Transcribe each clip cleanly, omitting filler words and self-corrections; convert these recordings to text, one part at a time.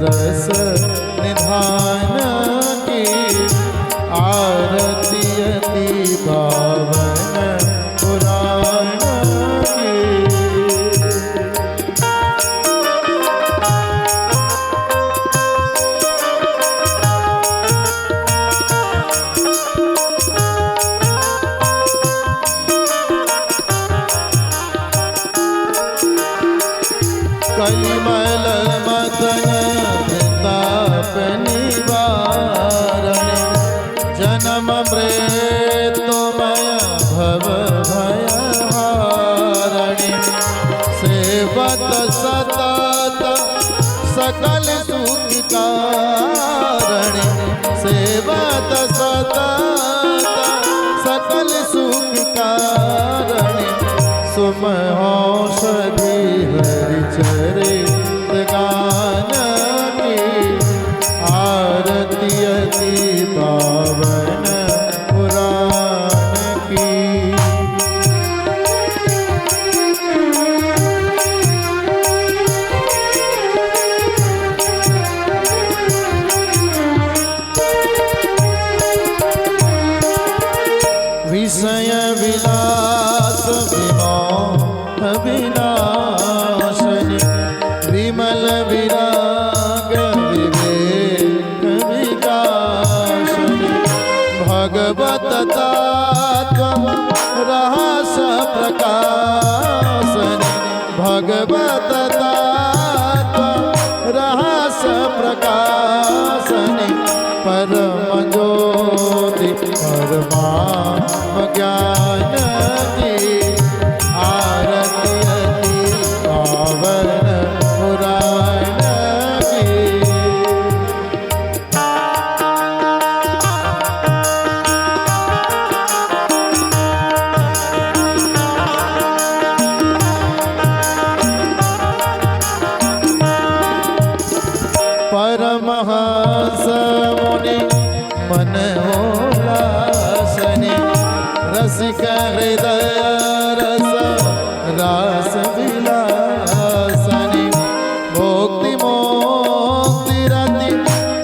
रस निधान की आरती अति पावन पुराण की। कलिमल मदन ताप निवारण जन्म मृत्युमय भव भयहारिणी सेवत सतत सकल सुख कारिणी सेवत सतत सकल सुख कारिणी सुमहोषधि हरिचरित गान की आरती अति पावन पुराण की। विषय विलास विमोह विनाशनि विमल विराग विवेक विकासनि भगवत तत्व रहस प्रकाशनि भगवत तत्व रहस प्रकाशनि परम ज्योति परमात्म ज्ञान की आरती अति पावन पुराण की। परमहंस मुनि मन उल्लासनि रसिक हृदय रस रास विलासनि भोक्ति मोक्ति रति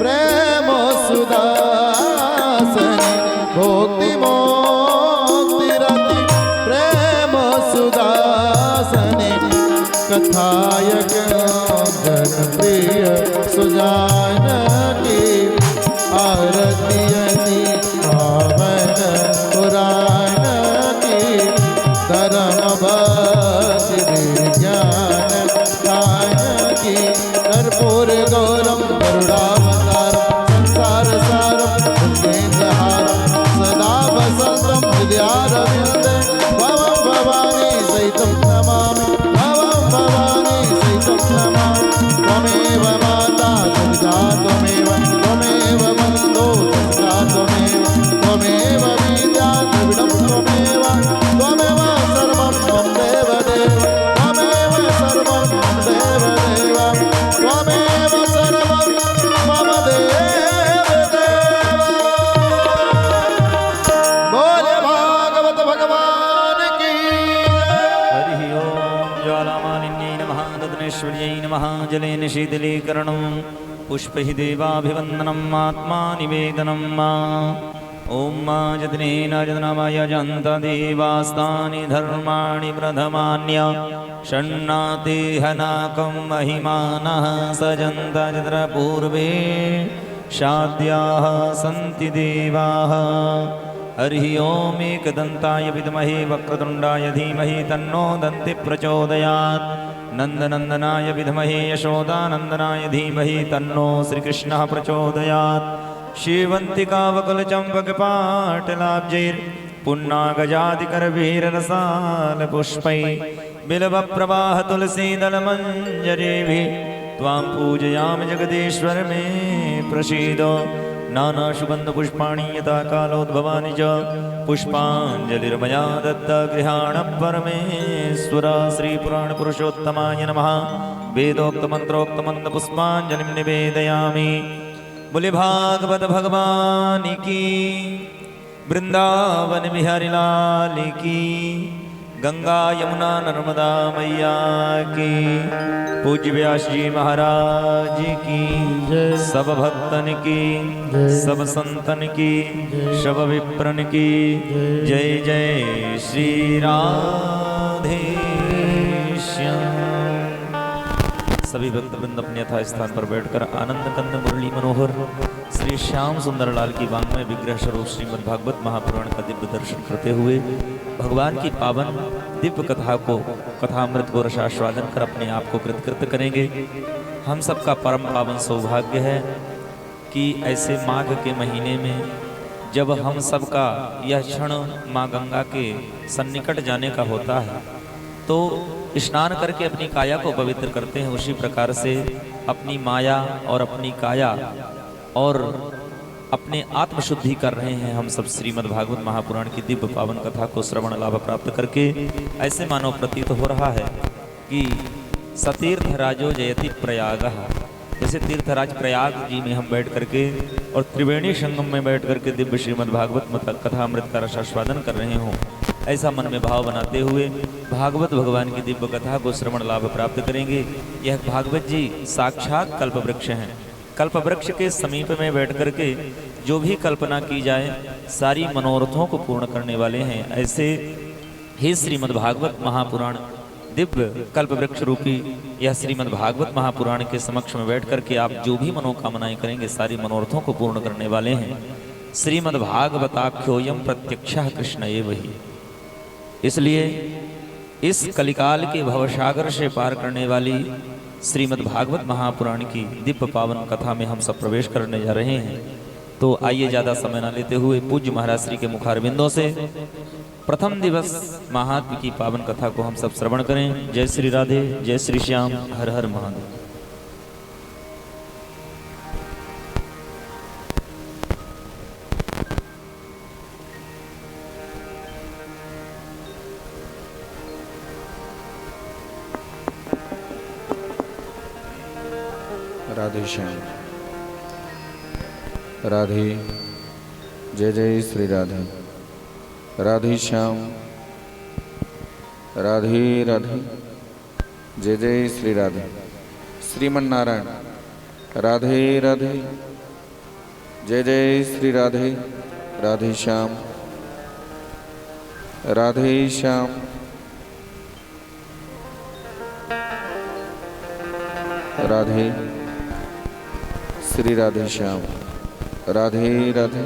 प्रेम सुदासनि भोक्ति मोक्ति रति प्रेम सुदासनि कथायक जनप्रिय सुजान की आरती अति पावन पुराण की धर्म भक्ति विज्ञान ज्ञान की कर्पूर गौरम गरुडावतारम संसार सारम भुजगेन्द्रहारम सदा वसंतम हृदयारविंदे भवं भवानी सहितं नमामि भवं भवानी सहितं नमामि त्वमेव माता पिता त्वमेव त्वमेव बन्धो सखा त्वमेव त्वमेव विद्या द्रविडं त्वमेव त्वमेव सर्वं मम देवदेव त्वमेव सर्वं मम देवदेव त्वमेव सर्वं मम देवदेव। बोले भागवत भगवान की हरि ओम ज्वालामालिन्यै नमः ददनेश्वर्यै नमः जलेन शीतलीकरणं पुष्पैः देवाभिवन्दनम् आत्मा निवेदनम् ॐ जदनेन जदनामाय जन्त देवास्तानि धर्माणि प्रथमान्य षण्णाते हनाकं महिमानः सजन्त जत्र पूर्वे शाद्याः सन्ति देवाः। हरि ओम एकदन्ताय विद्महे वक्रतुण्डाय धीमहि तन्नो दन्ति प्रचोदयात् नन्दनन्दनाय विद्महे यशोदानन्दनाय धीमहि तन्नो श्रीकृष्णः प्रचोदयात्। श्रीवन्तिकावकुलचम्पकपाटलाब्जैर्पुन्नागजादिकरवीररसालपुष्पैः बिल्वप्रवाह तुलसीदलमञ्जरीभिः त्वां पूजयामि जगदीश्वर मे प्रसीद। नानाशुगन्धपुष्पाणि यथा कालोद्भवानि च पुष्पाञ्जलिर्मया दत्ता गृहाणः परमेश्वर। श्रीपुराणपुरुषोत्तमाय नमः। वेदोक्तमन्त्रोक्तमन्त्रपुष्पाञ्जलिं निवेदयामि। बोले भागवत भगवान की, वृंदावन बिहारी लाल की, गंगा यमुना नर्मदा मैया की, पूज्य व्यास जी महाराज की, सब भक्तन की, सब संतन की, सब विप्रन की जय जय श्री राधे श्याम। सभी भक्तवृंद अपने यथा स्थान पर बैठकर आनंद कंद मुरली मनोहर श्री श्याम सुंदर लाल की वांग्मय विग्रह स्वरूप श्रीमद् भागवत महापुराण का दिव्य दर्शन करते हुए भगवान की पावन दिव्य कथा को, कथामृत को रसास्वादन कर अपने आप को कृतकृत करेंगे। हम सबका परम पावन सौभाग्य है कि ऐसे माघ के महीने में जब हम सबका यह क्षण माँ गंगा के सन्निकट जाने का होता है तो स्नान करके अपनी काया को पवित्र करते हैं, उसी प्रकार से अपनी माया और अपनी काया और अपने आत्मशुद्धि कर रहे हैं हम सब श्रीमद् भागवत महापुराण की दिव्य पावन कथा को श्रवण लाभ प्राप्त करके। ऐसे मानव प्रतीत हो रहा है कि सतीर्थ राजो जयति प्रयाग, जैसे तीर्थराज प्रयाग जी में हम बैठ करके और त्रिवेणी संगम में बैठ करके दिव्य श्रीमद् भागवत कथामृत का रसास्वादन कर रहे हों, ऐसा मन में भाव बनाते हुए भागवत भगवान की दिव्य कथा को श्रवण लाभ प्राप्त करेंगे। यह भागवत जी साक्षात कल्प वृक्ष हैं। कल्प वृक्ष के समीप में बैठ करके जो भी कल्पना की जाए सारी मनोरथों को पूर्ण करने वाले हैं। ऐसे ही श्रीमद् भागवत महापुराण दिव्य कल्प वृक्ष रूपी यह श्रीमद् भागवत महापुराण के समक्ष में बैठ करके आप जो भी मनोकामनाएं करेंगे सारी मनोरथों को पूर्ण करने वाले हैं। श्रीमद् भागवताख्योयम प्रत्यक्षः कृष्ण एव ही। इसलिए इस कलिकाल के भवसागर से पार करने वाली श्रीमद् भागवत महापुराण की दिव्य पावन कथा में हम सब प्रवेश करने जा रहे हैं। तो आइए ज़्यादा समय न लेते हुए पूज्य महाराज श्री के मुखारबिंदों से प्रथम दिवस महात्म्य की पावन कथा को हम सब श्रवण करें। जय श्री राधे, जय श्री श्याम, हर हर महादेव। राधे श्याम, राधे जय जय श्री राधे, राधे श्याम, राधे राधे जय जय श्री राधे, श्रीमन नारायण राधे राधे जय जय श्री राधे, राधे श्याम, राधे श्याम, राधे श्री राधे श्याम, राधे राधे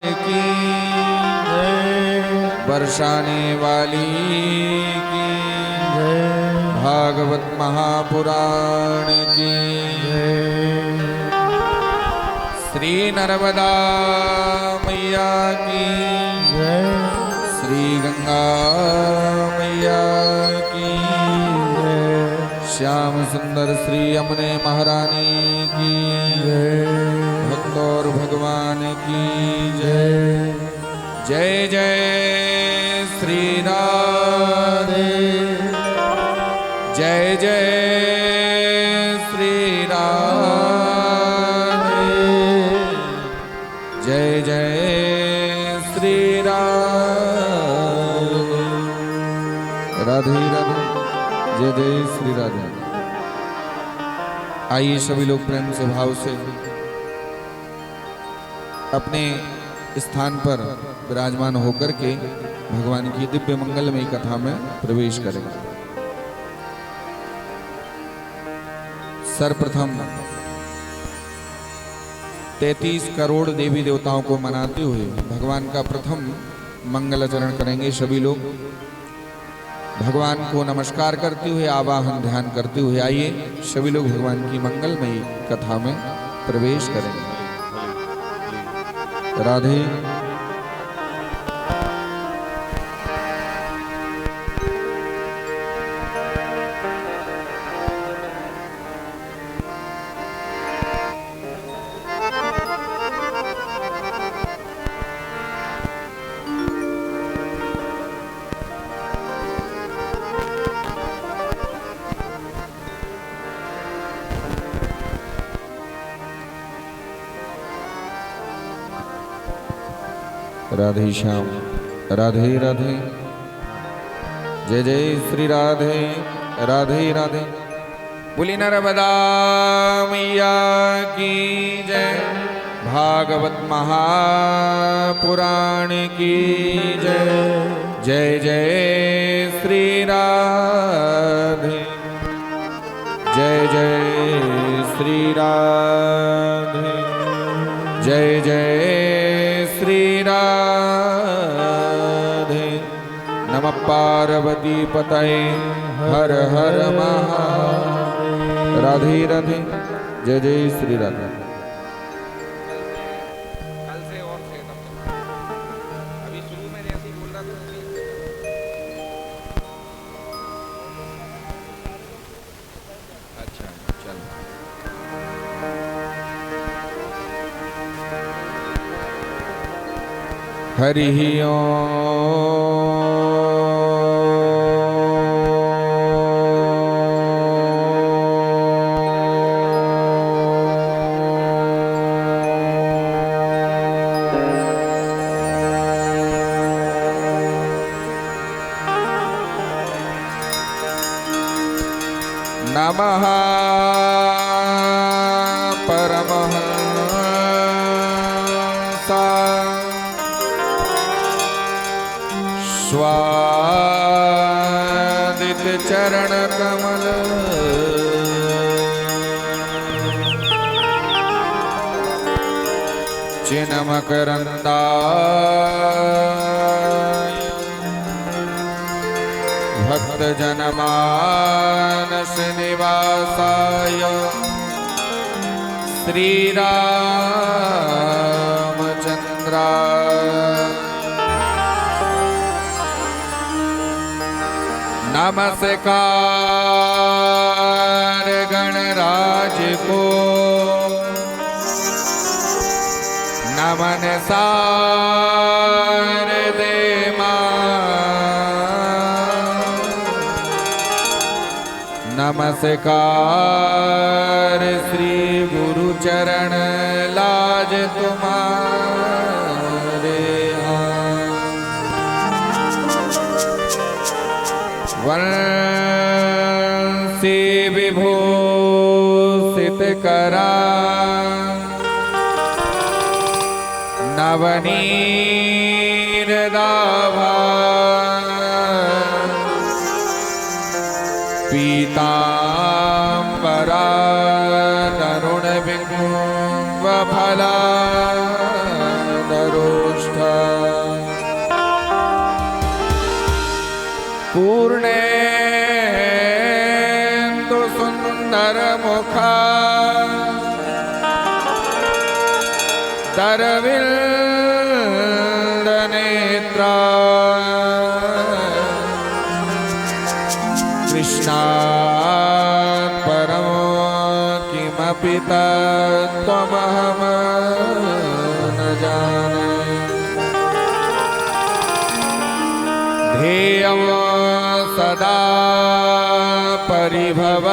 की बरसाने वाली की भागवत महापुराण की श्री नर्मदा मैया की श्री गंगा मैया की श्याम सुंदर श्री यमुने महारानी की और भगवान की जय। जय जय श्री राधे, जय जय श्री राधे, जय जय श्री राधे, राधे राधे जय जय श्री राधे। आइए सभी लोग प्रेम से भाव से अपने स्थान पर विराजमान होकर के भगवान की दिव्य मंगलमयी कथा में प्रवेश करेंगे। सर्वप्रथम 33 करोड़ देवी देवताओं को मनाते हुए भगवान का प्रथम मंगलाचरण करेंगे। सभी लोग भगवान को नमस्कार करते हुए आवाहन ध्यान करते हुए आइए सभी लोग भगवान की मंगलमयी कथा में प्रवेश करेंगे। राधे राधे श्याम राधे राधे जय जय श्री राधे राधे राधे। बोली नर्मदा मैया की जय। भागवत महापुराण की जय। जय जय श्री राधे जय जय श्री राधे जय जय श्री राधे। नमः पार्वती पतये हर हर महादेव। राधे राधे जय जय श्री राधे। कल से और थे तब अभी शुरू में जैसे बोल रहा था। अच्छा चलो। हरि नमः परमहंसाय स्वादित चरण कमल चिन्मकरन्दाय भक्त जनमानस निवासाय श्री रामचंद्राय नमस्कार गणराज को नमन सारदे नमस्कार श्री गुरु चरण लाज तुम्हारे वंशी विभूषित करा नवनीर दाभा पीतांबरा तरुण बिंब फला दरुष्ठ पूर्णेन्दु सुंदर मुखा तरविंद नेत्रा कृष्णात् परं किमपि तत्त्वमहं न जाने। ध्येयं सदा परिभव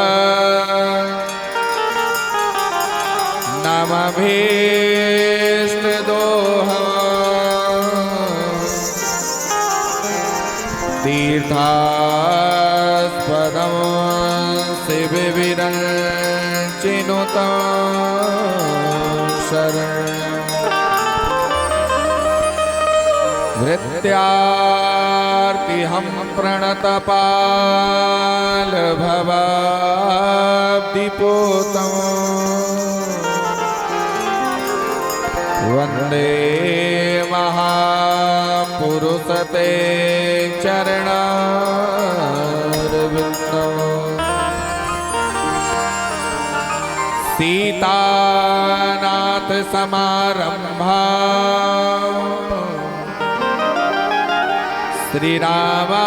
नमभीष्टदोहम् तीर्थास्पदं शिवविरञ्चिनुतं शरणं भृत्यार्तिहं प्रणतपाल भवाब्धिपोतम् वंदे महापुरुष ते चरणारविंदो सीतानाथ समारंभा श्री रामानंदार्य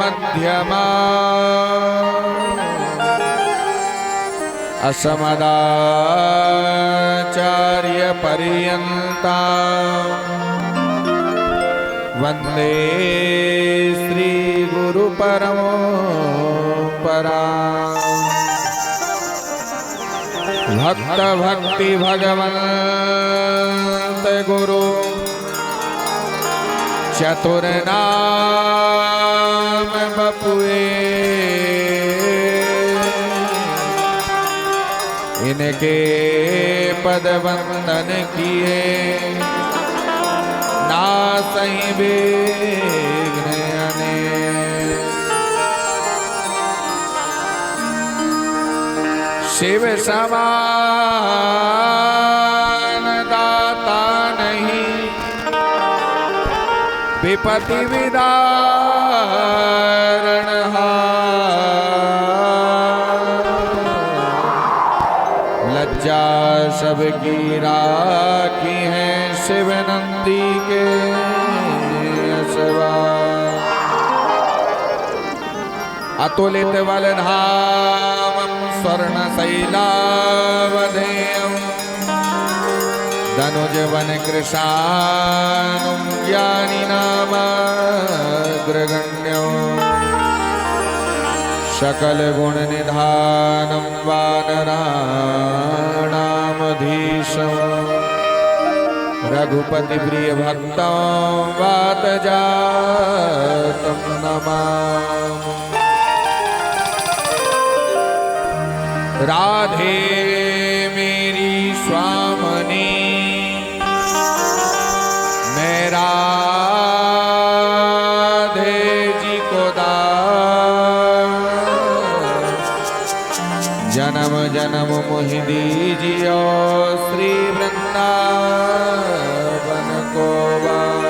मध्यमा असमदाचार्य पर्यंता वंदे श्री गुरु परंपरा भक्त भक्ति भगवंत गुरु चतुर नाम बपुए इनके पद वंदन किए नासहि विघ्न अनेक। शिव समान दाता नहीं विपति विदारणहार लज्जा सबकी राखी है शिव नंदी के असवार अतुलित बलधामं स्वर्ण शैलावधेयम् धनुज वन कृशानुं ज्ञानी नामाग्रगण्यम् सकल गुण निधानं वानराणामधीशम् रघुपति प्रिय भक्तं वात जातं नमामि। राधे मेरी स्वामिनी मैं राधे जी को दास जन्म जन्म मोहि दीजियो श्री वृंदावन को वास।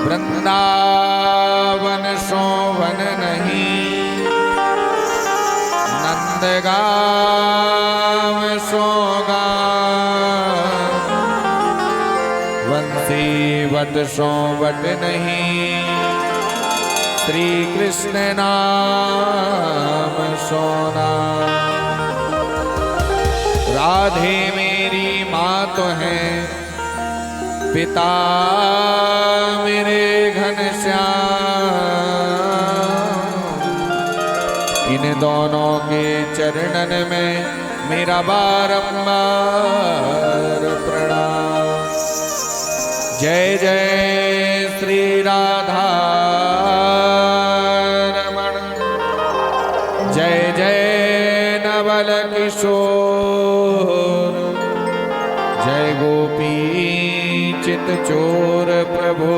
वृंदावन शोभन नहीं नंदगांव सोगा वंशी वट सोवट नहीं श्री कृष्ण नाम सोना। राधे मेरी माँ तो है पिता मेरे घनश्याम इन दोनों के चरणन में मेरा बारंबार प्रणाम। जय जय श्री राधा रमण जय जय नवल किशोर जय गोपी चित चोर प्रभु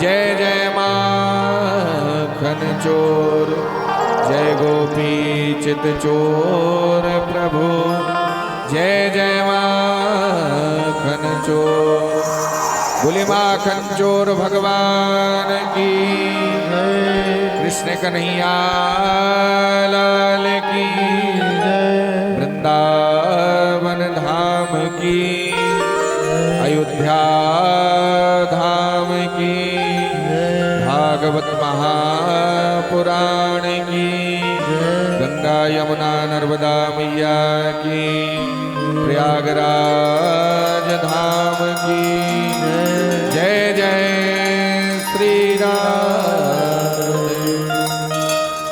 जय जय माखन चोर जय गोपी चित चोर प्रभु जय जय माखन चोर। बोले माखन चोर भगवान की कृष्ण कन्हैया लाल की वृंदावन धाम की अयोध्या धाम की भागवत महापुराण की गंगा यमुना नर्मदा मैया की प्रयागराज धाम की जय जय श्री राम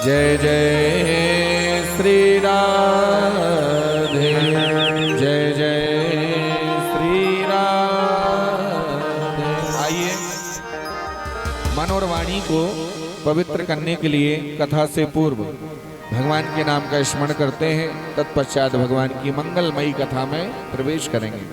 जय जय श्री राधे जय जय श्री राधे। आइए मन और वाणी को पवित्र करने के लिए कथा से पूर्व भगवान के नाम का स्मरण करते हैं। तत्पश्चात भगवान की मंगलमयी कथा में प्रवेश करेंगे।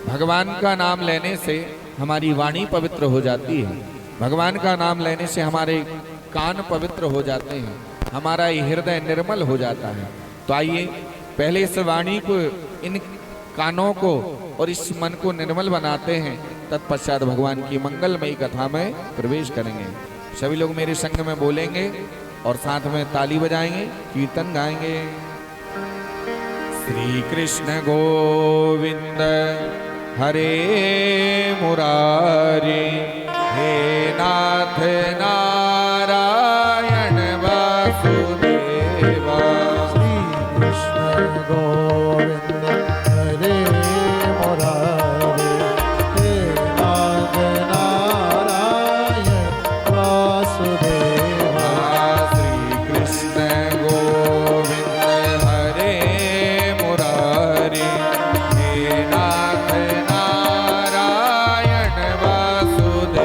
भगवान का नाम लेने से हमारी वाणी पवित्र हो जाती है। भगवान का नाम लेने से हमारे कान पवित्र हो जाते हैं, हमारा हृदय निर्मल हो जाता है। तो आइए पहले इस वाणी को, इन कानों को और इस मन को निर्मल बनाते हैं, तत्पश्चात भगवान की मंगलमयी कथा में प्रवेश करेंगे। सभी लोग मेरे संग में बोलेंगे और साथ में ताली बजाएंगे, कीर्तन गाएंगे। श्री कृष्ण गोविंद हरे मुरारी, हे नाथ नारायण वासुदेवा। श्री कृष्ण गोविंद हरे मुरारे, हे नाथ नारायण वासुदेवा। श्री कृष्ण गोविंद हरे मुरारी, हे नाथ नारायण वासुदेवा।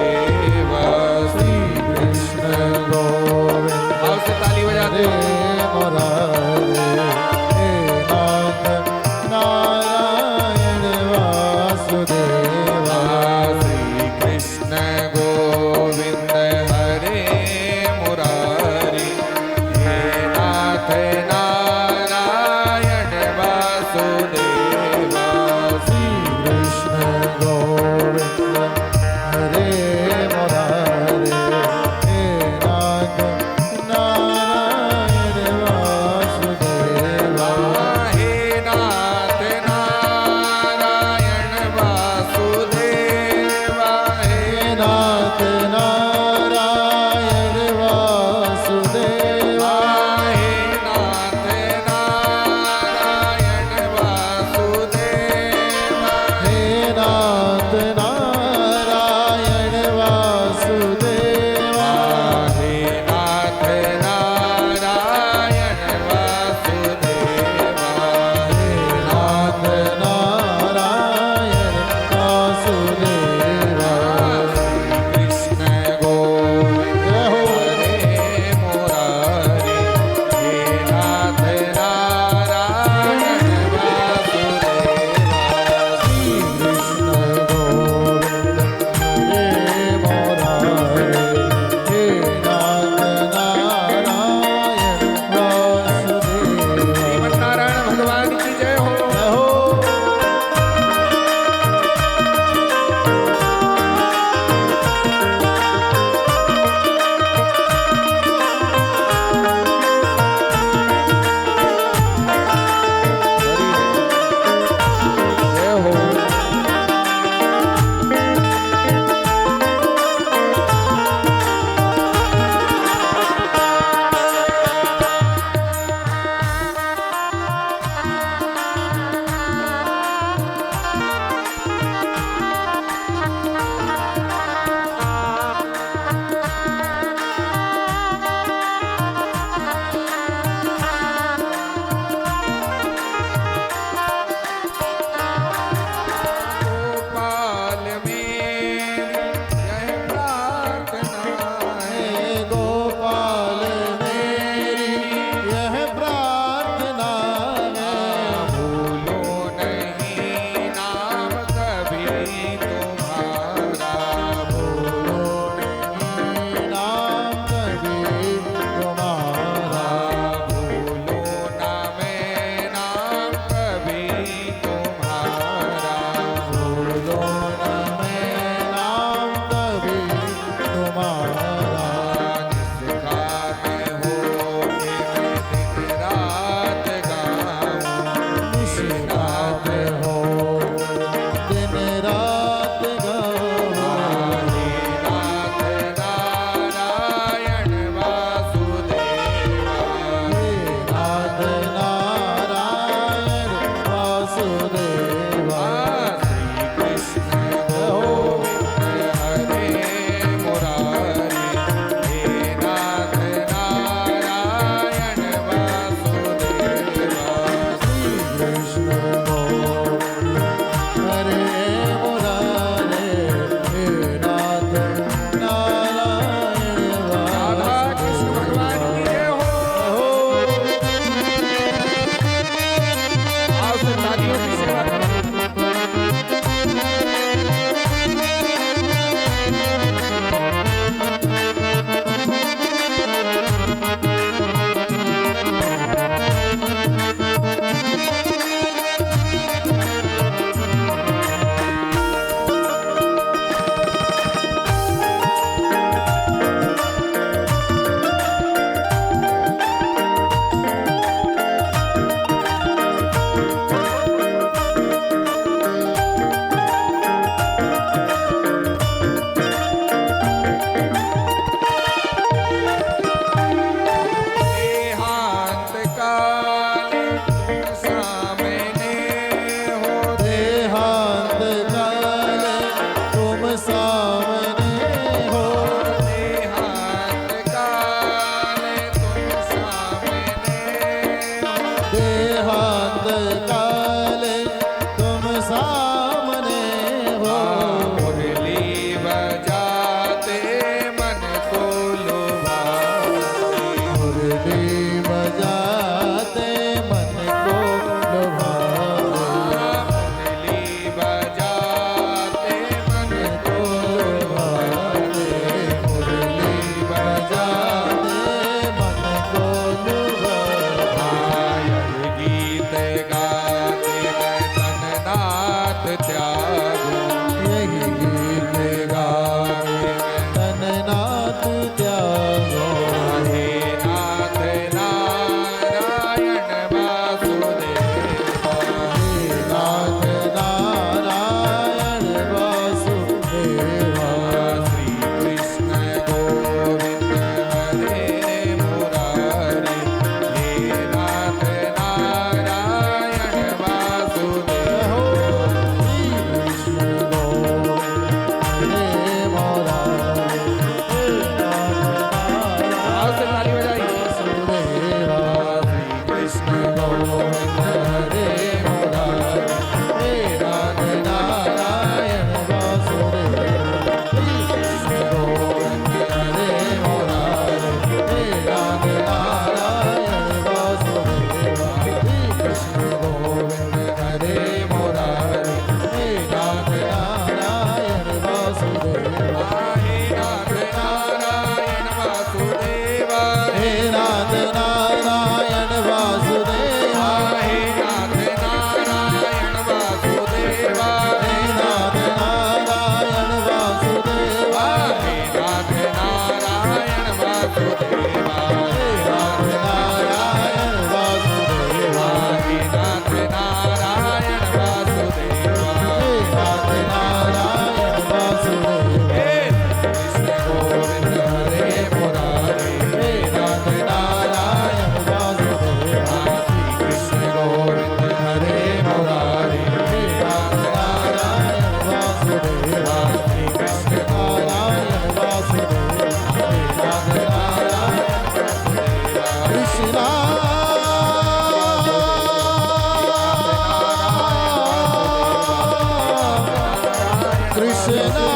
कृष्णा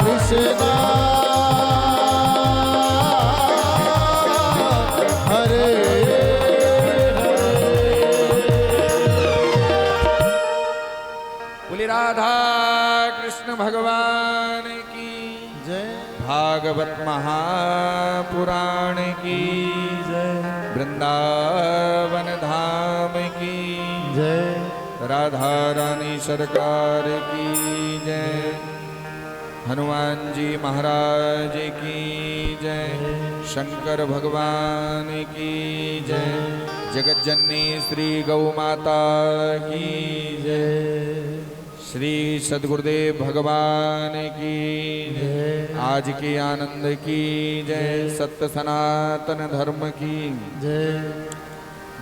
कृष्णा हरे बोले राधा कृष्ण भगवान की जय भागवत महापुराण की जय वृंदावन धाम की जय राधा रानी सरकार की जय हनुमान जी महाराज की जय शंकर भगवान की जय जगत जननी श्री गौ माता की जय श्री सद्गुरुदेव भगवान की जय आज के आनंद की जय सत्य सनातन धर्म की जय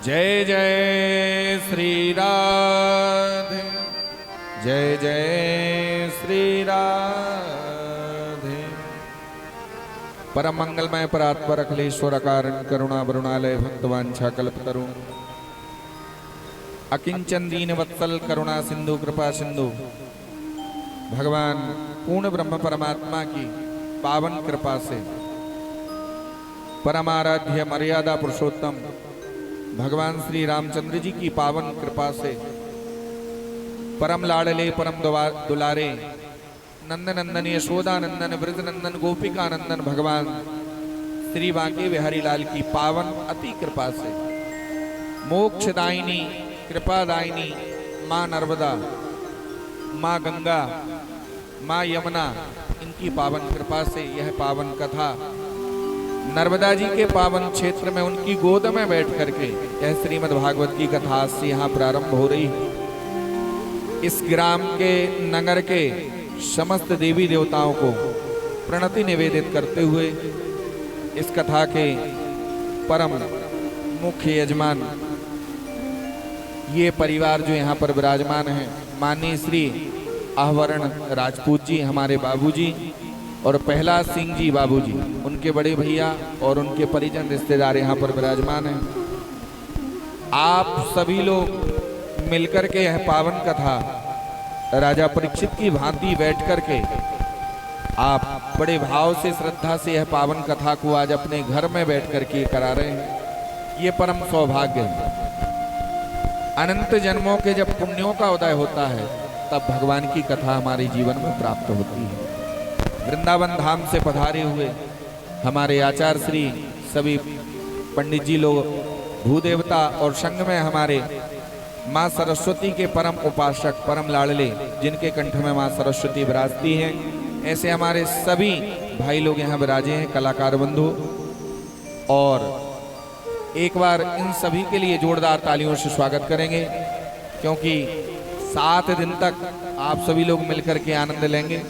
जय जय श्री राधे जय जय श्री राधे परम मंगलमय परात्पर अखिलेश्वर कारण करुणा वरुणालय भक्तवांछा कल्पतरु अकिंचन दीन वत्सल करुणा सिंधु कृपा सिंधु भगवान पूर्ण ब्रह्म परमात्मा की पावन कृपा से परमाराध्य मर्यादा पुरुषोत्तम भगवान श्री रामचंद्र जी की पावन कृपा से परम लाडले परम दुलारे नंदन नंदन यशोदा नंदन ब्रज नंदन गोपिका नंदन भगवान श्री बांके बिहारी लाल की पावन अति कृपा से मोक्षदायिनी कृपादायिनी माँ नर्मदा माँ गंगा माँ यमुना इनकी पावन कृपा से यह पावन कथा नर्मदा जी के पावन क्षेत्र में उनकी गोद में बैठ करके यह श्रीमद् भागवत की कथा आज से यहाँ प्रारंभ हो रही है। इस ग्राम के नगर के समस्त देवी देवताओं को प्रणति निवेदित करते हुए इस कथा के परम मुख्य यजमान ये परिवार जो यहाँ पर विराजमान है माननीय श्री आहवरण राजपूत जी हमारे बाबूजी और प्रहलाद सिंह जी बाबूजी उनके बड़े भैया और उनके परिजन रिश्तेदार यहाँ पर विराजमान हैं। आप सभी लोग मिलकर के यह पावन कथा राजा परीक्षित की भांति बैठ करके आप बड़े भाव से श्रद्धा से यह पावन कथा को आज अपने घर में बैठ करके करा रहे हैं। ये परम सौभाग्य है। अनंत जन्मों के जब पुण्यों का उदय होता है तब भगवान की कथा हमारे जीवन में प्राप्त होती है। वृंदावन धाम से पधारे हुए हमारे आचार्य श्री सभी पंडित जी लोग भूदेवता और संग में हमारे माँ सरस्वती के परम उपासक परम लाडले जिनके कंठ में माँ सरस्वती विराजती हैं, ऐसे हमारे सभी भाई लोग यहाँ विराजे हैं, कलाकार बंधु। और एक बार इन सभी के लिए जोरदार तालियों से स्वागत करेंगे, क्योंकि 7 दिन तक आप सभी लोग मिलकर के आनंद लेंगे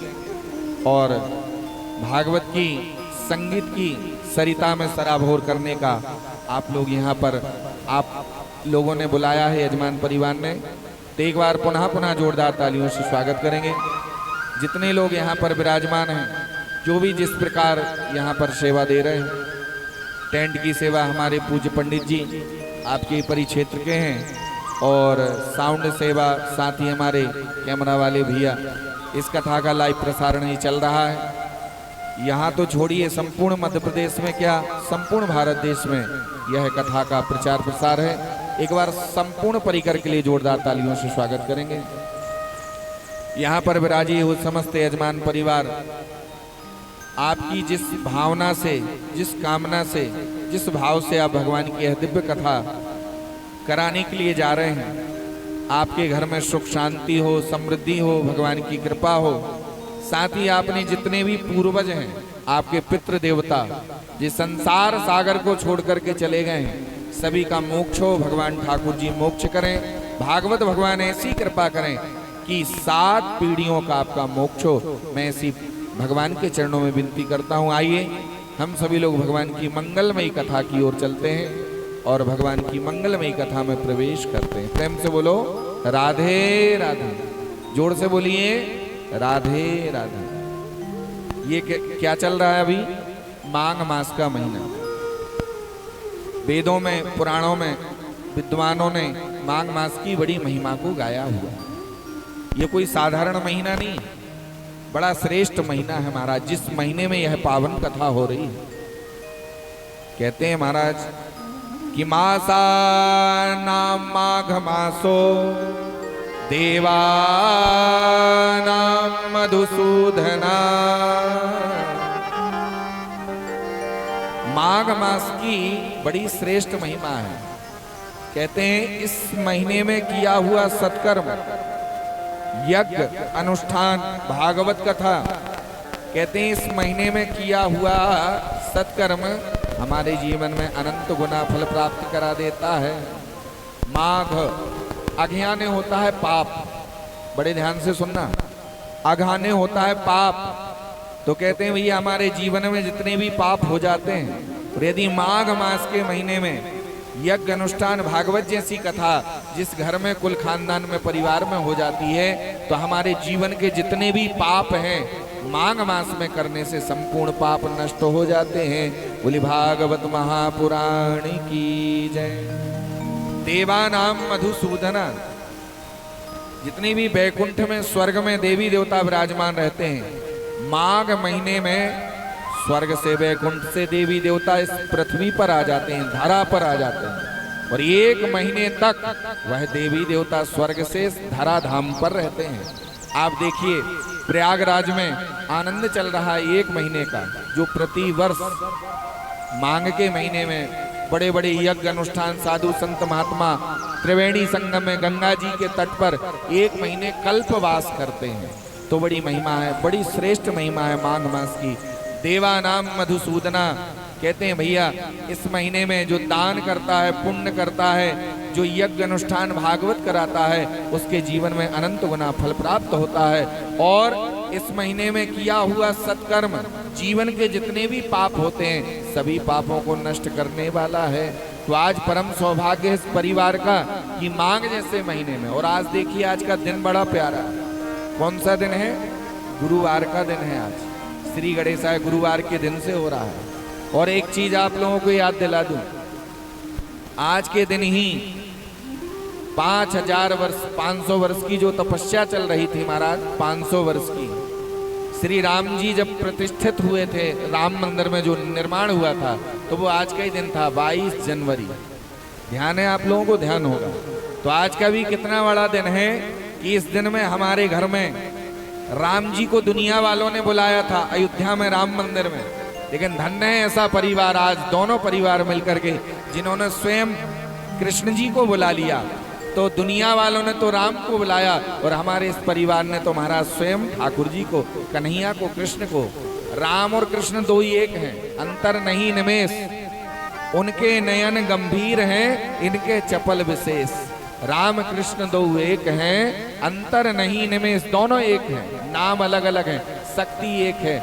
और भागवत की संगीत की सरिता में सराबोर करने का आप लोग यहाँ पर आप लोगों ने बुलाया है, यजमान परिवार ने। तो एक बार पुनः पुनः जोरदार तालियों से स्वागत करेंगे। जितने लोग यहाँ पर विराजमान हैं, जो भी जिस प्रकार यहाँ पर सेवा दे रहे हैं, टेंट की सेवा हमारे पूज्य पंडित जी आपके परिक्षेत्र के हैं, और साउंड सेवा साथ ही हमारे कैमरा वाले भैया, इस कथा का लाइव प्रसारण ही चल रहा है। यहाँ तो छोड़िए, संपूर्ण मध्य प्रदेश में क्या संपूर्ण भारत देश में यह कथा का प्रचार प्रसार है। एक बार संपूर्ण परिकर के लिए जोरदार तालियों से स्वागत करेंगे। यहाँ पर विराजे हुए समस्त यजमान परिवार आपकी जिस भावना से, जिस कामना से, जिस भाव से आप भगवान की यह दिव्य कथा कराने के लिए जा रहे हैं, आपके घर में सुख शांति हो, समृद्धि हो, भगवान की कृपा हो। साथ ही आपने जितने भी पूर्वज हैं, आपके पितृ देवता जिस संसार सागर को छोड़ करके चले गए हैं, सभी का मोक्ष हो, भगवान ठाकुर जी मोक्ष करें। भागवत भगवान ऐसी कृपा करें कि 7 पीढ़ियों का आपका मोक्ष हो। मैं ऐसी भगवान के चरणों में विनती करता हूँ। आइए हम सभी लोग भगवान की मंगलमयी कथा की ओर चलते हैं और भगवान की मंगलमयी कथा में प्रवेश करते हैं। प्रेम से बोलो राधे राधे, जोर से बोलिए राधे राधे। ये क्या चल रहा है अभी? माघ मास का महीना। वेदों में, पुराणों में विद्वानों ने, माघ मास की बड़ी महिमा को गाया हुआ। ये कोई साधारण महीना नहीं, बड़ा श्रेष्ठ महीना है महाराज, जिस महीने में यह पावन कथा हो रही है। कहते हैं महाराज कि मासा नाम माघ मासो देवानां मधुसूदना। माघ मास की बड़ी श्रेष्ठ महिमा है। कहते हैं इस महीने में किया हुआ सत्कर्म, यज्ञ अनुष्ठान, भागवत कथा, कहते हैं इस महीने में किया हुआ सत्कर्म हमारे जीवन में अनंत गुना फल प्राप्त करा देता है। माघ अज्ञाने होता है पाप, बड़े ध्यान से सुनना, अघाने होता है पाप। तो कहते हैं भैया हमारे जीवन में जितने भी पाप हो जाते हैं, और यदि माघ मास के महीने में यज्ञ अनुष्ठान भागवत जैसी कथा जिस घर में कुल खानदान में परिवार में हो जाती है, तो हमारे जीवन के जितने भी पाप हैं माघ मास में करने से संपूर्ण पाप नष्ट हो जाते हैं। बोली भागवत महापुराण की जय। देवानाम मधुसूदना, जितनी भी बैकुंठ में स्वर्ग में देवी देवता विराजमान रहते हैं, माघ महीने में स्वर्ग से बैकुंठ से देवी देवता इस पृथ्वी पर आ जाते हैं, धरा पर आ जाते हैं, और एक महीने तक वह देवी देवता स्वर्ग से धरा धाम पर रहते हैं। आप देखिए प्रयागराज में आनंद चल रहा है एक महीने का, जो प्रति वर्ष माघ के महीने में बड़े बड़े यज्ञ अनुष्ठान, साधु संत महात्मा त्रिवेणी संगम में गंगा जी के तट पर एक महीने कल्पवास करते हैं। तो बड़ी महिमा है, बड़ी श्रेष्ठ महिमा है माघ मास की। देवानाम मधुसूदना, कहते हैं भैया इस महीने में जो दान करता है, पुण्य करता है, जो यज्ञ अनुष्ठान भागवत कराता है, उसके जीवन में अनंत गुना फल प्राप्त होता है। और इस महीने में किया हुआ सत्कर्म जीवन के जितने भी पाप होते हैं सभी पापों को नष्ट करने वाला है। तो आज परम सौभाग्य इस परिवार का कि माघ जैसे महीने में, और आज देखिए आज का दिन बड़ा प्यारा। कौन सा दिन है? गुरुवार का दिन है आज। श्री गणेशाय गुरुवार के दिन से हो रहा है। और एक चीज आप लोगों को याद दिला दूं, आज के दिन ही 5000 वर्ष 500 वर्ष की जो तपस्या चल रही थी महाराज, 500 वर्ष की, श्री राम जी जब प्रतिष्ठित हुए थे राम मंदिर में जो निर्माण हुआ था, तो वो आज का ही दिन था, 22 जनवरी। ध्यान है आप लोगों को? ध्यान होगा। तो आज का भी कितना बड़ा दिन है कि इस दिन में हमारे घर में राम जी को दुनिया वालों ने बुलाया था अयोध्या में राम मंदिर में, लेकिन धन्य है ऐसा परिवार आज, दोनों परिवार मिलकर के जिन्होंने स्वयं कृष्ण जी को बुला लिया। तो दुनिया वालों ने तो राम को बुलाया, और हमारे इस परिवार ने तो महाराज स्वयं ठाकुर जी को, कन्हैया को, कृष्ण को। राम और कृष्ण दो ही एक हैं, अंतर नहीं निमेष। उनके नयन गंभीर हैं, इनके चपल विशेष। राम कृष्ण दो एक हैं, अंतर नहीं निमेष, दोनों एक हैं, नाम अलग अलग हैं, शक्ति एक है,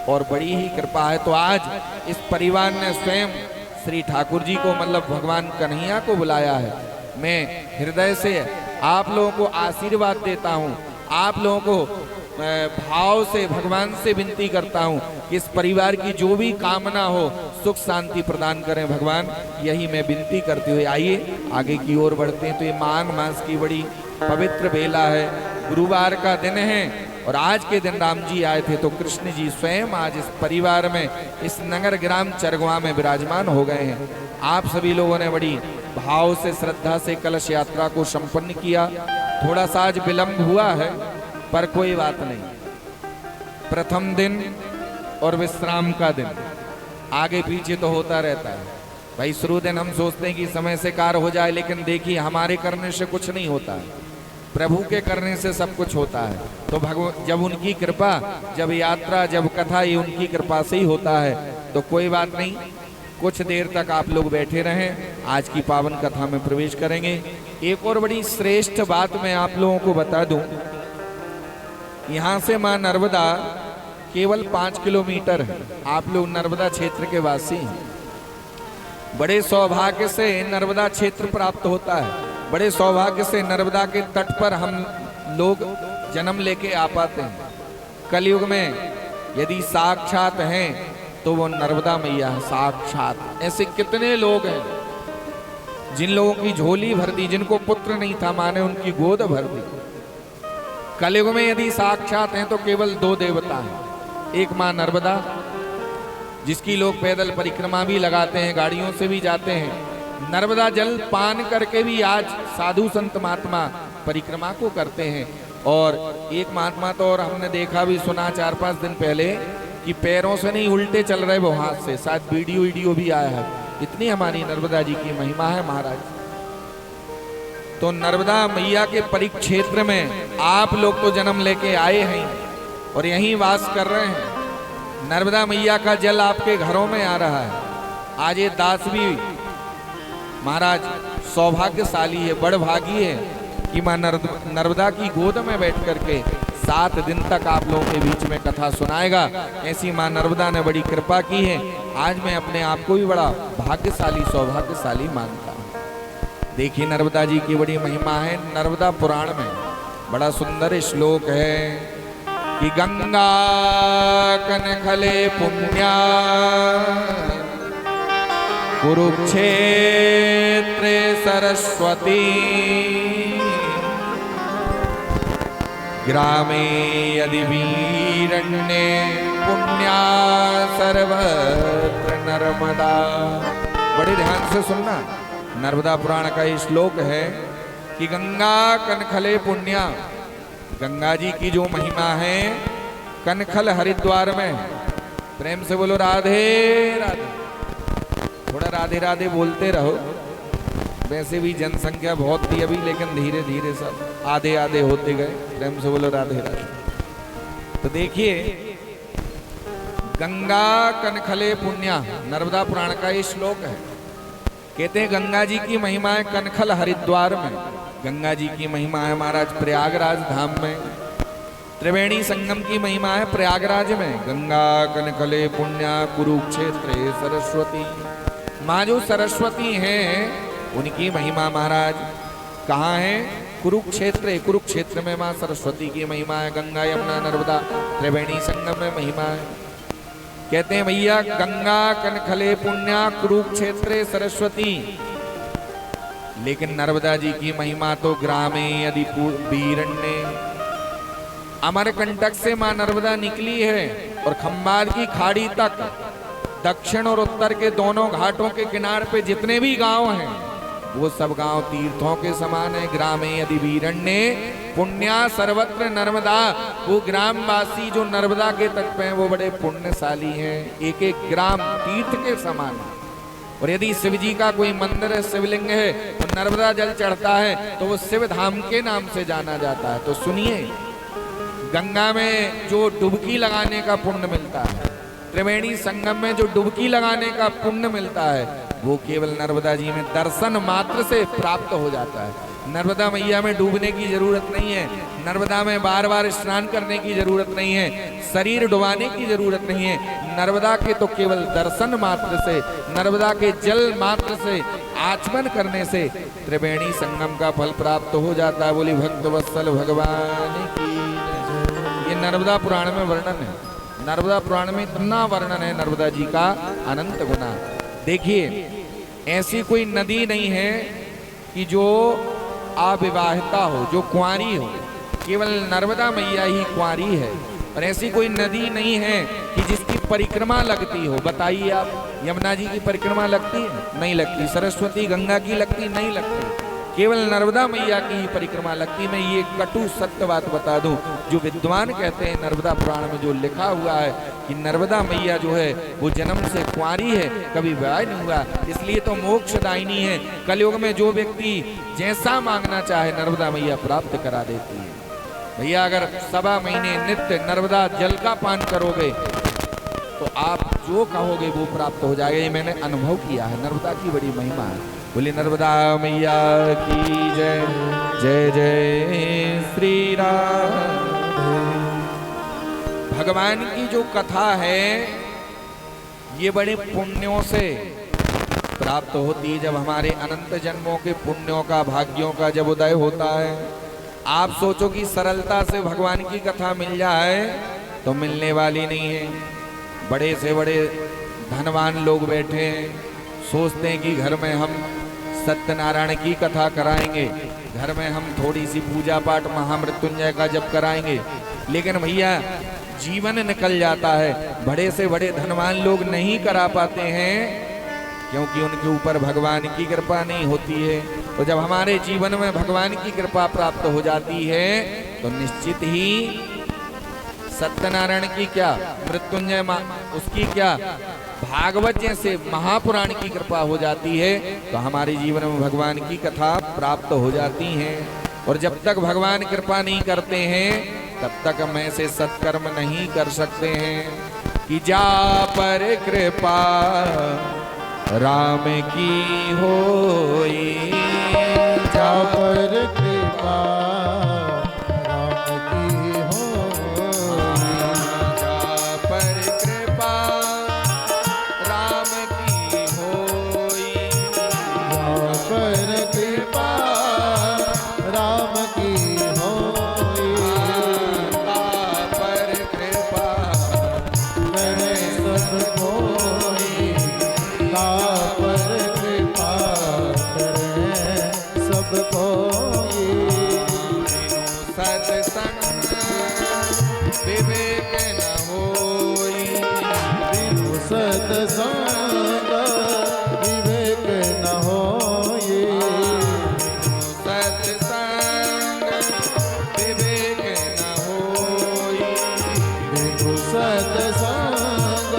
और बड़ी ही कृपा है। तो आज इस परिवार ने स्वयं श्री ठाकुर जी को, मतलब भगवान कन्हैया को बुलाया है। मैं हृदय से आप लोगों को आशीर्वाद देता हूँ, आप लोगों को भाव से भगवान से विनती करता हूँ कि इस परिवार की जो भी कामना हो सुख शांति प्रदान करें भगवान, यही मैं विनती करते हुए आइए आगे की ओर बढ़ते हैं। तो ये माघ मास की बड़ी पवित्र बेला है, गुरुवार का दिन है, और आज के दिन राम जी आए थे, तो कृष्ण जी स्वयं आज इस परिवार में, इस नगर ग्राम चरगवा में विराजमान हो गए हैं। आप सभी लोगों ने बड़ी भाव से, श्रद्धा से कलश यात्रा को संपन्न किया। थोड़ा सा आज विलंब हुआ है, पर कोई बात नहीं। प्रथम दिन और विश्राम का दिन, आगे पीछे तो होता रहता है भाई। शुरू दिन हम सोचते हैं कि समय से कार्य हो जाए, लेकिन देखिए हमारे करने से कुछ नहीं होता है, प्रभु के करने से सब कुछ होता है। तो जब उनकी कृपा, जब यात्रा, जब कथा, ये उनकी कृपा से ही होता है। तो कोई बात नहीं, कुछ देर तक आप लोग बैठे रहें, आज की पावन कथा में प्रवेश करेंगे। एक और बड़ी श्रेष्ठ बात मैं आप लोगों को बता दूं, यहाँ से माँ नर्मदा केवल 5 किलोमीटर है। आप लोग नर्मदा क्षेत्र के वासी हैं, बड़े सौभाग्य से नर्मदा क्षेत्र प्राप्त होता है, बड़े सौभाग्य से नर्मदा के तट पर हम लोग जन्म लेके आ पाते हैं। कलयुग में यदि साक्षात हैं तो वो नर्मदा मैया है साक्षात। ऐसे कितने लोग हैं जिन लोगों की झोली भर दी, जिनको पुत्र नहीं था माँ ने उनकी गोद भर दी। कलयुग में यदि साक्षात हैं तो केवल दो देवता हैं, एक माँ नर्मदा जिसकी लोग पैदल परिक्रमा भी लगाते हैं, गाड़ियों से भी जाते हैं, नर्मदा जल पान करके भी आज साधु संत महात्मा परिक्रमा को करते हैं। और एक महात्मा तो और हमने देखा भी सुना 4-5 दिन पहले कि पैरों से नहीं उल्टे चल रहे वो हाथ से, शायद वीडियो भी आया है। इतनी हमारी नर्मदा जी की महिमा है महाराज। तो नर्मदा मैया के परिक्षेत्र में आप लोग तो जन्म लेके आए हैं और यहीं वास कर रहे हैं। नर्मदा मैया का जल आपके घरों में आ रहा है। आज ये दास भी महाराज सौभाग्यशाली है, बड़भागी है कि मां नर्मदा की गोद में बैठ करके 7 दिन तक आप लोगों के बीच में कथा सुनाएगा। ऐसी मां नर्मदा ने बड़ी कृपा की है। आज मैं अपने आप को भी बड़ा भाग्यशाली सौभाग्यशाली मानता हूँ। देखिए नर्मदा जी की बड़ी महिमा है। नर्मदा पुराण में बड़ा सुंदर श्लोक है कि गंगा कनखले पुण्या कुरुक्षेत्रे सरस्वती ग्रामे यदि वीरण्ये पुण्या सर्वत्र नर्मदा। बड़े ध्यान से सुनना, नर्मदा पुराण का ये श्लोक है कि गंगा कनखले पुण्या, गंगा जी की जो महिमा है कनखल हरिद्वार में। प्रेम से बोलो राधे राधे। थोड़ा राधे राधे बोलते रहो। वैसे भी जनसंख्या बहुत थी अभी, लेकिन धीरे धीरे सब आधे आधे होते गए। प्रेम से बोलो राधे राधे। तो देखिए गंगा कनखले पुण्या, नर्मदा पुराण का ये श्लोक है। कहते हैं गंगा जी की महिमा है कनखल हरिद्वार में, गंगा जी की महिमा है महाराज प्रयागराज धाम में, त्रिवेणी संगम की महिमा है प्रयागराज में। गंगा कनखले पुण्या कुरुक्षेत्रे सरस्वती, माँ जो सरस्वती हैं उनकी महिमा महाराज कहाँ है? कुरुक्षेत्र। कुरुक्षेत्र में माँ सरस्वती की महिमा है। गंगा यमुना नर्मदा त्रिवेणी संगम में महिमा है। कहते हैं भैया गंगा कनखले पुण्या कुरुक्षेत्रे सरस्वती, लेकिन नर्मदा जी की महिमा तो ग्रामे यदि वीरण्ये, अमरकंटक से माँ नर्मदा निकली है और खंबात की खाड़ी तक दक्षिण और उत्तर के दोनों घाटों के किनारे पे जितने भी गांव हैं वो सब गांव तीर्थों के समान है। ग्रामे यदि वीरण्ये पुण्या सर्वत्र नर्मदा, वो ग्रामवासी जो नर्मदा के तट पे हैं वो बड़े पुण्यशाली हैं। एक एक ग्राम तीर्थ के समान है। और यदि शिव जी का कोई मंदिर है, शिवलिंग है, तो नर्मदा जल चढ़ता है तो वो शिव धाम के नाम से जाना जाता है। तो सुनिए, गंगा में जो डुबकी लगाने का पुण्य मिलता है, त्रिवेणी संगम में जो डुबकी लगाने का पुण्य मिलता है, वो केवल नर्मदा जी में दर्शन मात्र से प्राप्त हो जाता है। नर्मदा मैया में डूबने की जरूरत नहीं है, नर्मदा में बार बार स्नान करने की जरूरत नहीं है, शरीर डुबाने की जरूरत नहीं है। नर्मदा के तो केवल दर्शन मात्र से, नर्मदा के जल मात्र से आचमन करने से त्रिवेणी संगम का फल प्राप्त हो जाता है। बोली भक्त वत्सल भगवान की। ये नर्मदा पुराण में वर्णन है। नर्मदा पुराण में इतना वर्णन है नर्मदा जी का, अनंत गुना। देखिए ऐसी कोई नदी नहीं है कि जो अविवाहिता हो, जो कुंवारी हो, केवल नर्मदा मैया ही कुंवारी है। और ऐसी कोई नदी नहीं है कि जिसकी परिक्रमा लगती हो। बताइए आप, यमुना जी की परिक्रमा लगती है? नहीं लगती। सरस्वती गंगा की लगती? नहीं लगती। केवल नर्मदा मैया की ही परिक्रमा लगती। मैं ये कटु सत्य बात बता दूं, जो विद्वान कहते हैं नर्मदा पुराण में जो लिखा हुआ है कि नर्मदा मैया जो है वो जन्म से कुंवारी है, कभी विवाह नहीं हुआ, इसलिए तो मोक्षदायिनी है। कलयुग में जो व्यक्ति जैसा मांगना चाहे नर्मदा मैया प्राप्त करा देती है। भैया अगर 1.25 महीने नित्य नर्मदा जल का पान करोगे तो आप जो कहोगे वो प्राप्त हो जाएगा। ये मैंने अनुभव किया है। नर्मदा की बड़ी महिमा है। बोली नर्मदा मैया की जय। जय जय श्री राम। भगवान की जो कथा है ये बड़े पुण्यों से प्राप्त होती है। जब हमारे अनंत जन्मों के पुण्यों का, भाग्यों का जब उदय होता है, आप सोचो कि सरलता से भगवान की कथा मिल जाए तो मिलने वाली नहीं है। बड़े से बड़े धनवान लोग बैठे हैं, सोचते हैं कि घर में हम सत्यनारायण की कथा कराएंगे, घर में हम थोड़ी सी पूजा पाठ महामृत्युंजय का जप कराएंगे। लेकिन भैया जीवन निकल जाता है, बड़े से बड़े धनवान लोग नहीं करा पाते हैं क्योंकि उनके ऊपर भगवान की कृपा नहीं होती है। तो जब हमारे जीवन में भगवान की कृपा प्राप्त हो जाती है तो निश्चित ही सत्यनारायण की क्या, मृत्युंजय उसकी क्या, भागवत जैसे महापुराण की कृपा हो जाती है तो हमारे जीवन में भगवान की कथा प्राप्त हो जाती है। और जब तक भगवान कृपा नहीं करते हैं तब तक हम ऐसे सत्कर्म नहीं कर सकते हैं कि जा पर कृपा राम की होई, जा पर कृपा राम की होई, जा पर कृपा राम की होई, जा पर कृपा राम की होई, ता पर कृपा करे सब कोई, ता पर कृपा करे सब कोई, सत्संग विवेक न होई, बिनु सत्संग विवेक न होई, सत्संग विवेक न होई, बिनु सत्संग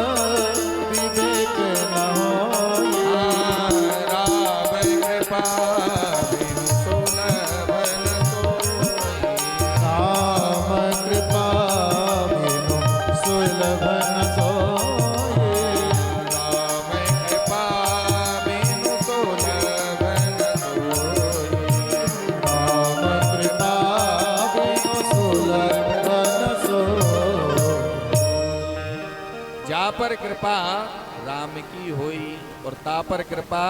विवेक न होई, राम कृपा बिनु सुलभ न सोई, राम कृपा बिनु सुलभ न सोई, राम कृपा बिनु सुलभ न सोई, राम कृपा बिनु सुलभ न सोई। जा पर कृपा राम की होई और ता पर कृपा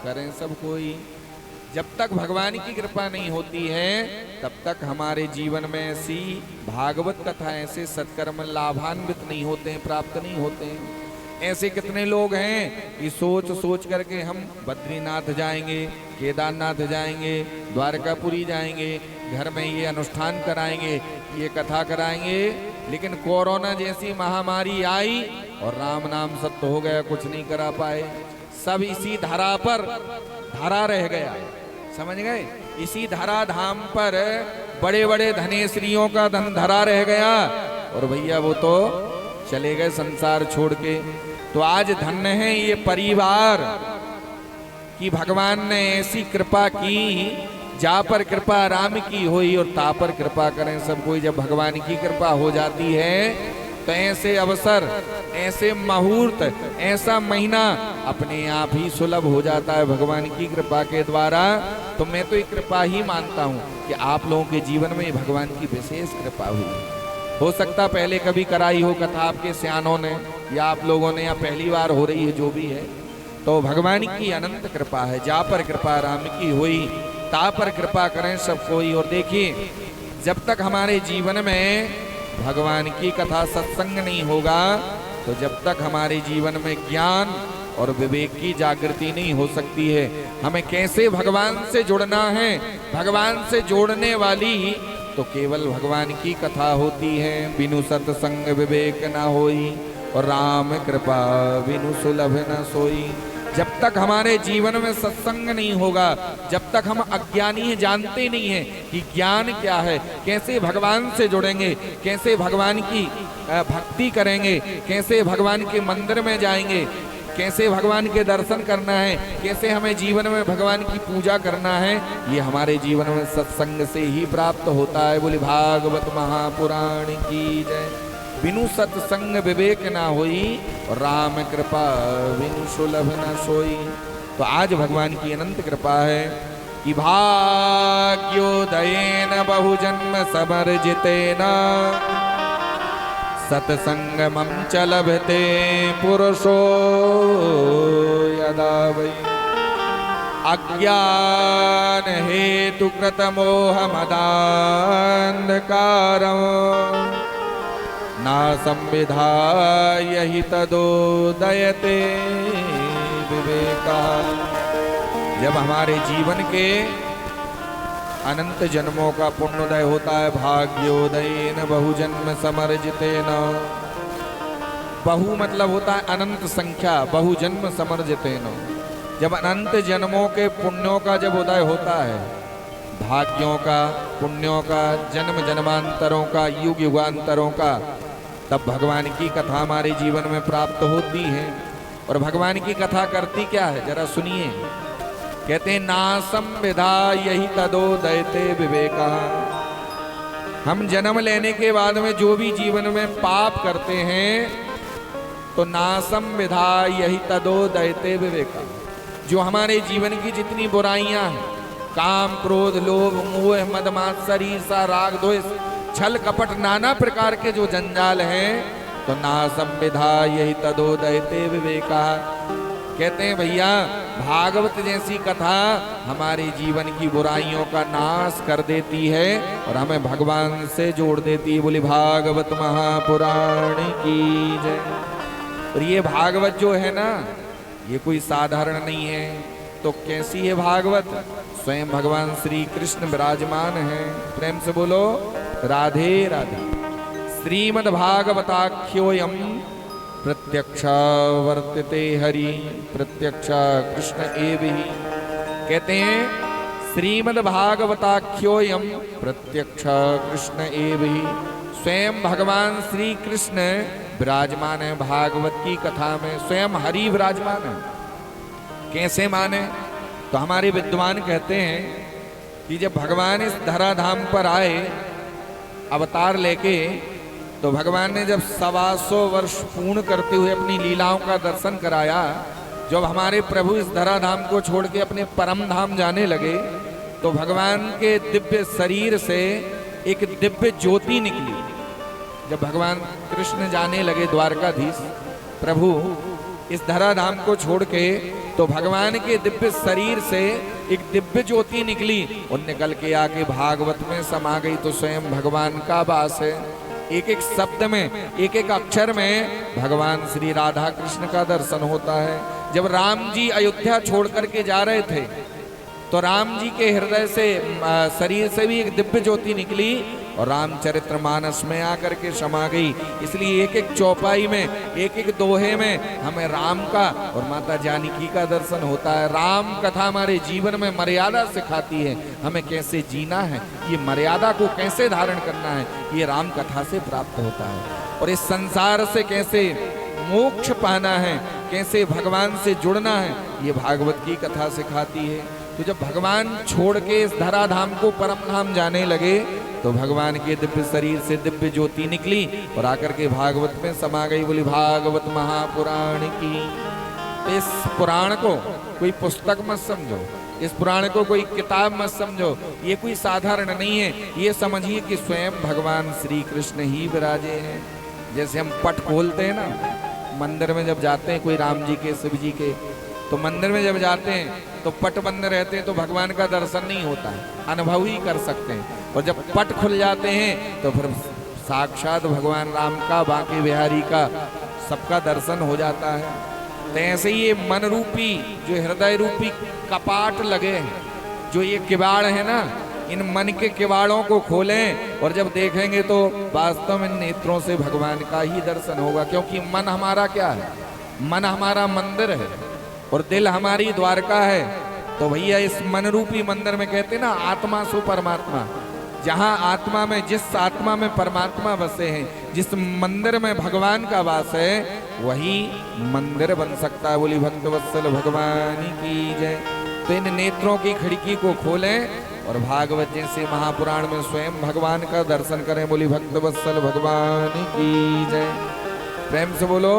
करें सब कोई। जब तक भगवान की कृपा नहीं होती है तब तक हमारे जीवन में ऐसी भागवत कथा, ऐसे सत्कर्म लाभान्वित नहीं होते हैं, प्राप्त नहीं होते हैं। ऐसे कितने लोग हैं कि सोच सोच करके हम बद्रीनाथ जाएंगे, केदारनाथ जाएंगे, द्वारकापुरी जाएंगे, घर में ये अनुष्ठान कराएंगे, ये कथा कराएंगे, लेकिन कोरोना जैसी महामारी आई और राम नाम सत्य हो गया, कुछ नहीं करा पाए। सब इसी धरा पर धरा रह गया, समझ गए? इसी धरा धाम पर बड़े बड़े धनेश्वरियों का धन धरा रह गया और भैया वो तो चले गए संसार छोड़ के। तो आज धन्य है ये परिवार कि भगवान ने ऐसी कृपा की, जा पर कृपा राम की होई और ता पर कृपा करें सब कोई। जब भगवान की कृपा हो जाती है तो ऐसे अवसर, ऐसे मुहूर्त, ऐसा महीना अपने आप ही सुलभ हो जाता है भगवान की कृपा के द्वारा। तो मैं तो ये कृपा ही मानता हूँ कि आप लोगों के जीवन में भगवान की विशेष कृपा हुई। हो सकता पहले कभी कराई हो कथा आपके सियानों ने या आप लोगों ने, या पहली बार हो रही है, जो भी है, तो भगवान की अनंत कृपा है। जा पर कृपा राम की हुई, ता पर कृपा करें सब कोई। और देखिए, जब तक हमारे जीवन में भगवान की कथा सत्संग नहीं होगा तो जब तक हमारे जीवन में ज्ञान और विवेक की जागृति नहीं हो सकती है। हमें कैसे भगवान से जुड़ना है, भगवान से जोड़ने वाली तो केवल भगवान की कथा होती है। बिनु सत्संग विवेक न होई और राम कृपा बिनु सुलभ न सोई। जब तक हमारे जीवन में सत्संग नहीं होगा, जब तक हम अज्ञानी हैं, जानते नहीं हैं कि ज्ञान क्या है, कैसे भगवान से जुड़ेंगे, कैसे भगवान की भक्ति करेंगे, कैसे भगवान के मंदिर में जाएंगे, कैसे भगवान के दर्शन करना है, कैसे हमें जीवन में भगवान की पूजा करना है, ये हमारे जीवन में सत्संग से ही प्राप्त होता है। बोले भागवत महापुराण की जय। बिनु सत्संग विवेक ना होई और राम कृपा बिनु सुलभ न सोई। तो आज भगवान की अनंत कृपा है कि भाग्योदयेन बहुजन्म समर्जितेन सत्संगमं च लभते पुरुषो यदा वै अज्ञान हेतु कृत मोह मदान्धकारम् ना संविधाय हि तदोदयते विवेका। जब हमारे जीवन के अनंत जन्मों का पुण्योदय होता है, भाग्योदय न बहुजन्म समर्जिते न, बहु मतलब होता है अनंत संख्या, बहुजन्म समर्जिते न। जब अनंत जन्मों के पुण्यों का जब उदय होता है, भाग्यों का, पुण्यों का, जन्म जन्मांतरों का, युग युगांतरों का, तब भगवान की कथा हमारे जीवन में प्राप्त होती है। और भगवान की कथा करती क्या है, जरा सुनिए। कहते हैं नासम विधा यही तदोदयते विवेका। हम जन्म लेने के बाद में जो भी जीवन में पाप करते हैं, तो नासम विधा यही तदोदयते विवेका। जो हमारे जीवन की जितनी बुराइयां हैं, काम क्रोध लोभ मोह मद मात्सर्य ईर्ष्या राग द्वेष छल कपट नाना प्रकार के जो जंजाल हैं, तो नासम विधा यही तदोदयते विवेका। कहते हैं भैया भागवत जैसी कथा हमारे जीवन की बुराइयों का नाश कर देती है और हमें भगवान से जोड़ देती है। बोली भागवत महापुराण की जय। और ये भागवत जो है ना, ये कोई साधारण नहीं है। तो कैसी है भागवत? स्वयं भगवान श्री कृष्ण विराजमान है। प्रेम से बोलो राधे राधे। श्रीमद् भागवताख्योयम प्रत्यक्षा वर्तते हरि प्रत्यक्षा कृष्ण एव ही। कहते हैं श्रीमद् भागवताख्योयम प्रत्यक्षा कृष्ण एव ही। स्वयं भगवान श्री कृष्ण विराजमान है भागवत की कथा में, स्वयं हरि विराजमान है। कैसे माने? तो हमारे विद्वान कहते हैं कि जब भगवान इस धराधाम पर आए अवतार लेके, तो भगवान ने जब 125 वर्ष पूर्ण करते हुए अपनी लीलाओं का दर्शन कराया, जब हमारे प्रभु इस धराधाम को छोड़ के अपने परम धाम जाने लगे, तो भगवान के दिव्य शरीर से एक दिव्य ज्योति निकली। जब भगवान कृष्ण जाने लगे द्वारकाधीश प्रभु इस धराधाम को छोड़ के, तो भगवान के दिव्य शरीर से एक दिव्य ज्योति निकली और निकल के आके भागवत में समा गई। तो स्वयं भगवान का वास है। एक एक शब्द में, एक एक अक्षर में भगवान श्री राधा कृष्ण का दर्शन होता है। जब राम जी अयोध्या छोड़ करके जा रहे थे, तो राम जी के हृदय से शरीर से भी एक दिव्य ज्योति निकली और रामचरितमानस में आकर के समा गई। इसलिए एक एक चौपाई में, एक एक दोहे में हमें राम का और माता जानकी का दर्शन होता है। राम कथा हमारे जीवन में मर्यादा सिखाती है, हमें कैसे जीना है, ये मर्यादा को कैसे धारण करना है, ये राम कथा से प्राप्त होता है। और इस संसार से कैसे मोक्ष पाना है, कैसे भगवान से जुड़ना है, ये भागवत की कथा सिखाती है। तो जब भगवान छोड़ के इस धराधाम को परम धाम जाने लगे, तो भगवान के दिव्य शरीर से दिव्य ज्योति निकली और आकर के भागवत में समा गई। बोली भागवत महापुराण की। इस पुराण को कोई पुस्तक मत समझो, इस पुराण को कोई किताब मत समझो, ये कोई साधारण नहीं है। ये समझिए कि स्वयं भगवान श्री कृष्ण ही विराजे हैं। जैसे हम पट खोलते हैं ना, मंदिर में जब जाते हैं कोई राम जी के शिव जी के, तो मंदिर में जब जाते हैं तो पट बंद रहते हैं, तो भगवान का दर्शन नहीं होता है, अनुभव ही कर सकते हैं। और जब पट खुल जाते हैं तो फिर साक्षात भगवान राम का, बांके बिहारी का, सबका दर्शन हो जाता है। तो ऐसे ही ये मन रूपी, जो हृदय रूपी कपाट लगे हैं, जो ये किवाड़ है ना, इन मन के किवाड़ों को खोलें और जब देखेंगे तो वास्तव में नेत्रों से भगवान का ही दर्शन होगा। क्योंकि मन हमारा क्या है? मन हमारा मंदिर है और दिल हमारी द्वारका है। तो भैया इस मन रूपी मंदिर में कहते हैं ना, आत्मा सु परमात्मा। जहाँ आत्मा में, जिस आत्मा में परमात्मा बसे हैं, जिस मंदिर में भगवान का वास है, वही मंदिर बन सकता है। बोली भक्तवत्सल भगवान की जय। तो इन नेत्रों की खिड़की को खोलें और भागवत जैसे महापुराण में स्वयं भगवान का दर्शन करें। बोली भक्तवत्सल भगवान की जय। प्रेम से बोलो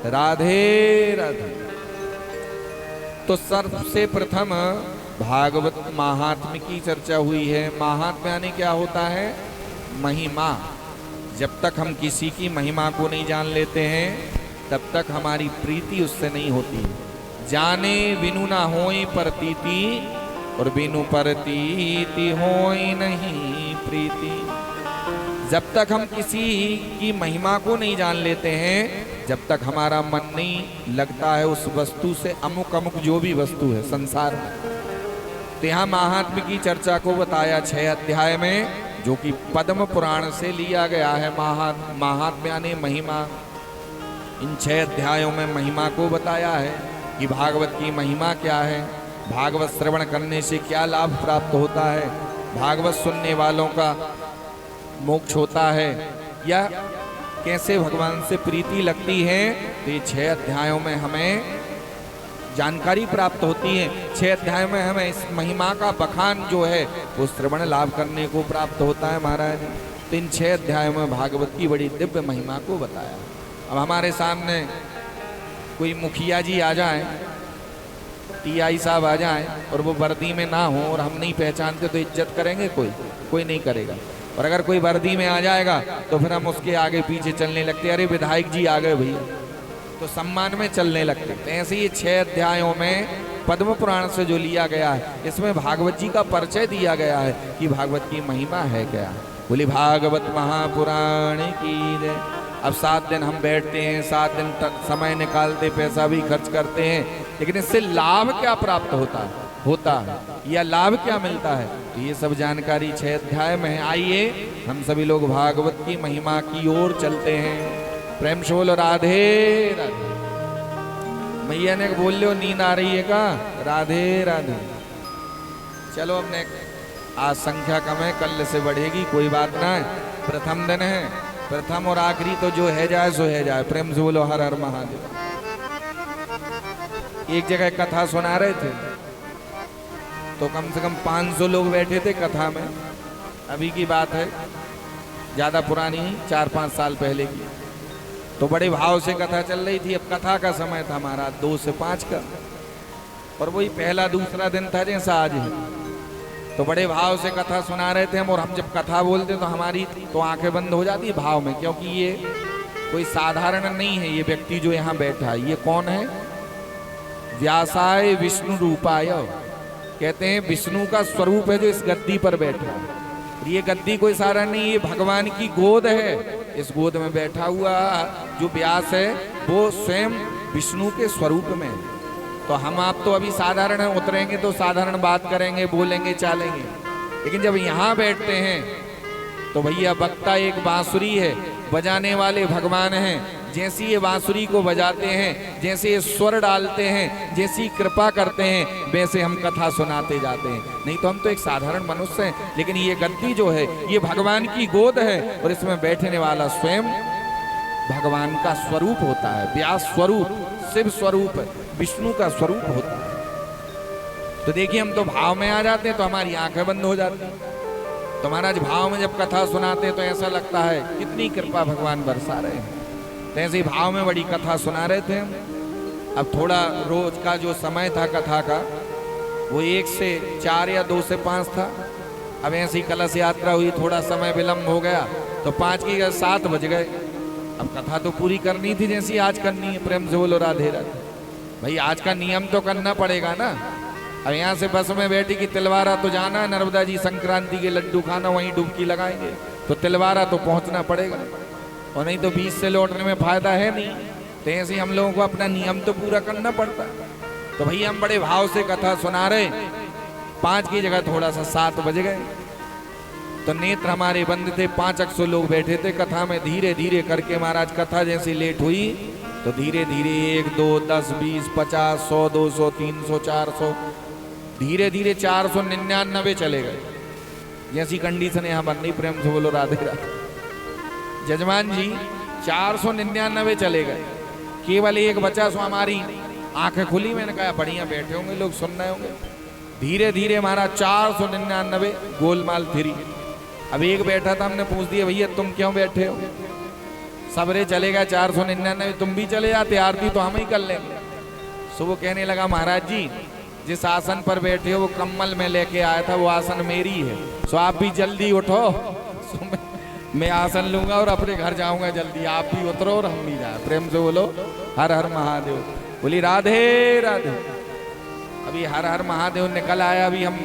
राधे राधे। तो सबसे प्रथम भागवत महात्म्य की चर्चा हुई है। महात्म्य यानी क्या होता है? महिमा। जब तक हम किसी की महिमा को नहीं जान लेते हैं, तब तक हमारी प्रीति उससे नहीं होती। जाने बिनु ना होई प्रतीति और बिनु प्रतीति होई नहीं प्रीति। जब तक हम किसी की महिमा को नहीं जान लेते हैं, जब तक हमारा मन नहीं लगता है उस वस्तु से, अमुक अमुक जो भी वस्तु है संसार में। तो यहाँ महात्म्य की चर्चा को बताया 6 अध्याय में, जो कि पद्म पुराण से लिया गया है। महात्म्य यानी महिमा। इन 6 अध्यायों में महिमा को बताया है कि भागवत की महिमा क्या है, भागवत श्रवण करने से क्या लाभ प्राप्त होता है, भागवत सुनने वालों का मोक्ष होता है, या कैसे भगवान से प्रीति लगती है। तो ये 6 अध्यायों में हमें जानकारी प्राप्त होती है। 6 अध्याय में हमें इस महिमा का बखान जो है वो श्रवण लाभ करने को प्राप्त होता है महाराज। तो इन 6 अध्यायों में भागवत की बड़ी दिव्य महिमा को बताया। अब हमारे सामने कोई मुखिया जी आ जाए, टीआई साहब आ जाए और वो वर्दी में ना हो और हम नहीं पहचानते तो इज्जत करेंगे? कोई नहीं करेगा। और अगर कोई वर्दी में आ जाएगा तो फिर हम उसके आगे पीछे चलने लगते, अरे विधायक जी आ गए भैया, तो सम्मान में चलने लगते। तो ऐसे ही 6 अध्यायों में पद्म पुराण से जो लिया गया है, इसमें भागवत जी का परिचय दिया गया है कि भागवत की महिमा है क्या। बोली भागवत महापुराण की जय। अब 7 दिन हम बैठते हैं, 7 दिन तक समय निकालते, पैसा भी खर्च करते हैं, लेकिन इससे लाभ क्या प्राप्त होता है या लाभ क्या मिलता है, तो ये सब जानकारी 6 अध्याय में है। आइए हम सभी लोग भागवत की महिमा की ओर चलते हैं। प्रेम से बोलो राधे राधे। मैया ने बोल लो नींद आ रही है का? राधे राधे। चलो हमने आज संख्या कम है, कल से बढ़ेगी, कोई बात ना है। प्रथम दिन है, प्रथम और आखिरी तो जो है जाए सो है जाए। प्रेम से बोलो हर हर महादेव। एक जगह कथा सुना रहे थे तो कम से कम 500 लोग बैठे थे कथा में। अभी की बात है, ज्यादा पुरानी नहीं, 4-5 साल पहले की। तो बड़े भाव से कथा चल रही थी। अब कथा का समय था हमारा 2 से 5 का, और वही पहला दूसरा दिन था जैसा आज है। तो बड़े भाव से कथा सुना रहे थे हम, और हम जब कथा बोलते तो हमारी तो आंखें बंद हो जाती है भाव में, क्योंकि ये कोई साधारण नहीं है। ये व्यक्ति जो यहाँ बैठा है, ये कौन है? व्यासाय विष्णु रूपाय, कहते हैं विष्णु का स्वरूप है जो इस गद्दी पर बैठा है। ये गद्दी कोई सारा नहीं, ये भगवान की गोद है। इस गोद में बैठा हुआ जो व्यास है वो स्वयं विष्णु के स्वरूप में है। तो हम आप तो अभी साधारण है, उतरेंगे तो साधारण बात करेंगे, बोलेंगे, चालेंगे, लेकिन जब यहाँ बैठते हैं तो भैया वक्ता एक बांसुरी है, बजाने वाले भगवान हैं। जैसी ये बांसुरी को बजाते हैं, जैसे ये स्वर डालते हैं, जैसी कृपा करते हैं, वैसे हम कथा सुनाते जाते हैं। नहीं तो हम तो एक साधारण मनुष्य हैं, लेकिन ये गद्दी जो है ये भगवान की गोद है, और इसमें बैठने वाला स्वयं भगवान का स्वरूप होता है। व्यास स्वरूप, शिव स्वरूप, विष्णु का स्वरूप होता है। तो देखिए हम तो भाव में आ जाते हैं तो हमारी आंखें बंद हो जाती हैं। तो महाराज भाव में जब कथा सुनाते हैं तो ऐसा लगता है कितनी कृपा भगवान बरसा रहे हैं। तो ऐसे ही भाव में बड़ी कथा सुना रहे थे हम। अब थोड़ा रोज का जो समय था कथा का वो 1 से 4 या 2 से 5 था। अब ऐसी कलश यात्रा हुई, थोड़ा समय विलम्ब हो गया तो 5 की 7 बज गए। अब कथा तो पूरी करनी थी जैसी आज करनी है। प्रेम से बोलो राधे राधे। भाई आज का नियम तो करना पड़ेगा ना। अब यहाँ से बस में बैठी कि तिलवारा तो जाना है, नर्मदा जी संक्रांति के लड्डू खाना, वहीं डुबकी लगाएंगे, तो तिलवारा तो पहुँचना पड़ेगा, और नहीं तो बीच से लौटने में फायदा है नहीं। तो ऐसे ही हम लोगों को अपना नियम तो पूरा करना पड़ता। तो भैया हम बड़े भाव से कथा सुना रहे, 5 की जगह थोड़ा सा 7 बज गए। तो नेत्र हमारे बंद थे, 500 लोग बैठे थे कथा में। धीरे धीरे करके महाराज कथा जैसी लेट हुई तो धीरे धीरे 1, 2, 10, 20, 50, 100, 200, 300, 400, धीरे धीरे 499 चले गए। जैसी कंडीशन यहाँ बन रही। प्रेम से बोलो राधे राधे। जजमान जी 499 चले गए, केवल एक बचा। सो हमारी आंखें खुली, मैंने कहा बढ़िया बैठे होंगे लोग, सुन रहे होंगे। धीरे धीरे हमारा 499 गोलमाल फिरी। अब एक बैठा था, हमने पूछ दिया भैया तुम क्यों बैठे हो? सबरे चले गए 499, तुम भी चले जाते, आरती तो हम ही कर लेंगे। सो वो कहने लगा महाराज जी जिस आसन पर बैठे हो वो कम्बल में लेके आया था, वो आसन मेरी है। सो आप भी जल्दी उठो, मैं आसन लूंगा और अपने घर जाऊंगा जल्दी। आप भी उतरो और हम भी जाए। प्रेम से बोलो हर हर महादेव। बोली राधे राधे। अभी हर हर महादेव निकल आया। अभी हम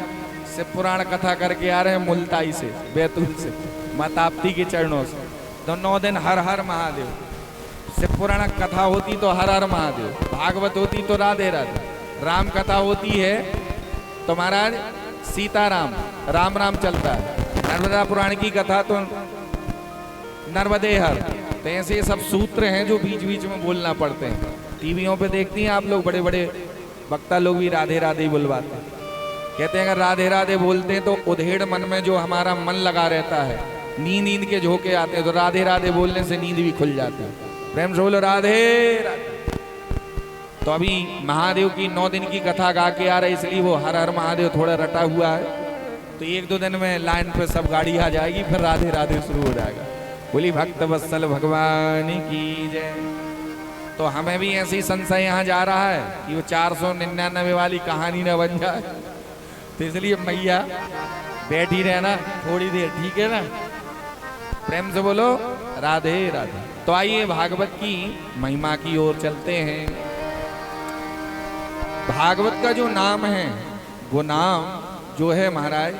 शिव पुराण कथा करके आ रहे हैं मुल्ताई से, बैतूल से, माँ ताप्ती के चरणों से। तो 9 दिन हर हर महादेव। शिव पुराण कथा होती तो हर हर महादेव, भागवत होती तो राधे राधे, राम कथा होती है तो महाराज सीताराम राम राम चलता है, नर्मदा पुराण की कथा तो नर्मदे हर। तो ऐसे ये सब सूत्र हैं जो बीच बीच में बोलना पड़ते हैं। टीवियों पे देखती हैं आप लोग, बड़े बड़े वक्ता लोग भी राधे राधे बुलवाते हैं। कहते हैं अगर राधे राधे बोलते हैं तो उधेड़ मन में जो हमारा मन लगा रहता है, नींद नींद के झोंके आते हैं, तो राधे राधे बोलने से नींद भी खुल जाती है। प्रेम से बोलो राधे राधे। तो अभी महादेव की 9 दिन की कथा गा के आ रहे, इसलिए वो हर हर महादेव थोड़ा रटा हुआ है। तो 1-2 दिन में लाइन पे सब गाड़ी आ जाएगी, फिर राधे राधे शुरू हो जाएगा। बोली भक्त वत्सल भगवान की जय। तो हमें भी ऐसी संशय यहाँ जा रहा है कि वो 499 वाली कहानी न बन जाए, तो इसलिए मैया बैठी रहना थोड़ी देर, ठीक है ना। प्रेम से बोलो राधे राधे। तो आइए भागवत की महिमा की ओर चलते हैं। भागवत का जो नाम है, वो नाम जो है महाराज,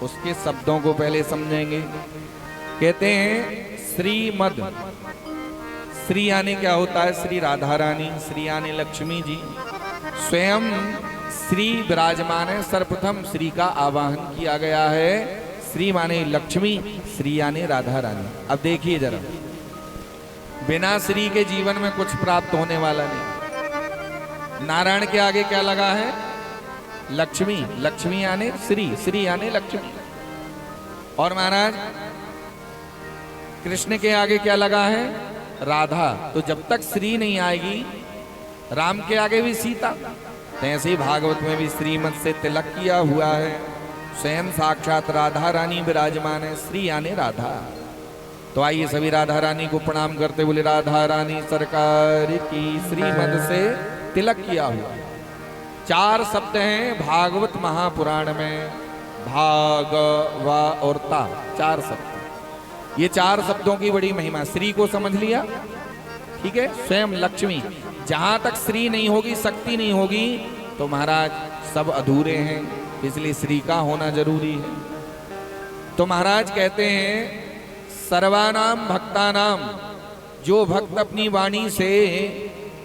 उसके शब्दों को पहले समझेंगे। कहते हैं श्रीमद, श्री यानी क्या होता है? श्री राधा रानी, श्री यानी लक्ष्मी जी, स्वयं श्री विराजमान है। सर्वप्रथम श्री का आवाहन किया गया है। श्री माने लक्ष्मी, श्री यानी राधा रानी। अब देखिए जरा, बिना श्री के जीवन में कुछ प्राप्त होने वाला नहीं। नारायण के आगे क्या लगा है? लक्ष्मी, लक्ष्मी यानी श्री, श्री यानी लक्ष्मी। और महाराज कृष्ण के आगे क्या लगा है? राधा। तो जब तक श्री नहीं आएगी, राम के आगे भी सीता। तो ऐसे ही भागवत में भी श्रीमत से तिलक किया हुआ है। स्वयं साक्षात राधा रानी विराजमान है, श्री यानी राधा। तो आइए सभी राधा रानी को प्रणाम करते बोले राधा रानी सरकार की। श्रीमत से तिलक किया हुआ 4 शब्द हैं भागवत महापुराण में, भाग वा और ता, 4 शब्द। ये 4 शब्दों की बड़ी महिमा। श्री को समझ लिया, ठीक है। स्वयं लक्ष्मी, जहां तक श्री नहीं होगी, शक्ति नहीं होगी, तो महाराज सब अधूरे हैं, इसलिए श्री का होना जरूरी है। तो महाराज कहते हैं सर्वानाम भक्तानाम, जो भक्त अपनी वाणी से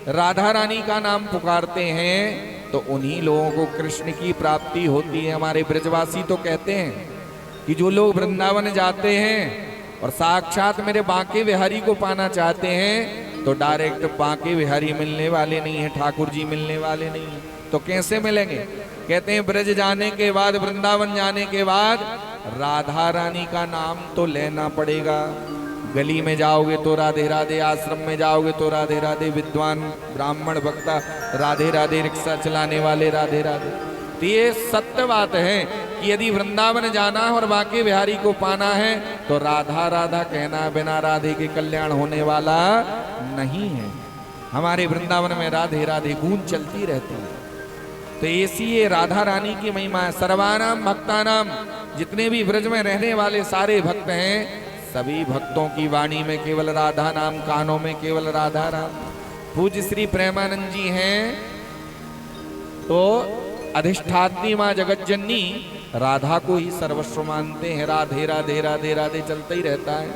राधा रानी का नाम पुकारते हैं तो उन्हीं लोगों को कृष्ण की प्राप्ति होती है। हमारे ब्रजवासी तो कहते हैं कि जो लोग वृंदावन जाते हैं और साक्षात मेरे बांके बिहारी को पाना चाहते हैं तो डायरेक्ट बांके बिहारी मिलने वाले नहीं है, ठाकुर जी मिलने वाले नहीं है। तो कैसे मिलेंगे? कहते हैं ब्रज जाने के बाद, वृंदावन जाने के बाद राधा रानी का नाम तो लेना पड़ेगा। गली में जाओगे तो राधे राधे, आश्रम में जाओगे तो राधे राधे, विद्वान ब्राह्मण वक्ता राधे राधे, रिक्शा चलाने वाले राधे राधे। तो ये सत्य बात है कि यदि वृंदावन जाना है और बांके बिहारी को पाना है तो राधा राधा कहना बिना राधे के कल्याण होने वाला नहीं है। हमारे वृंदावन में राधे राधे गूंज चलती रहती है। तो ऐसी ये राधा रानी की महिमा है। सर्वानाम भक्तानाम, जितने भी ब्रज में रहने वाले सारे भक्त हैं, सभी भक्तों की वाणी में केवल राधा नाम, कानों में केवल राधा नाम। पूज्य श्री प्रेमानंद जी हैं तो अधिष्ठात्री माँ जगतजननी राधा को ही सर्वस्व मानते हैं। राधे राधे राधे राधे चलता ही रहता है।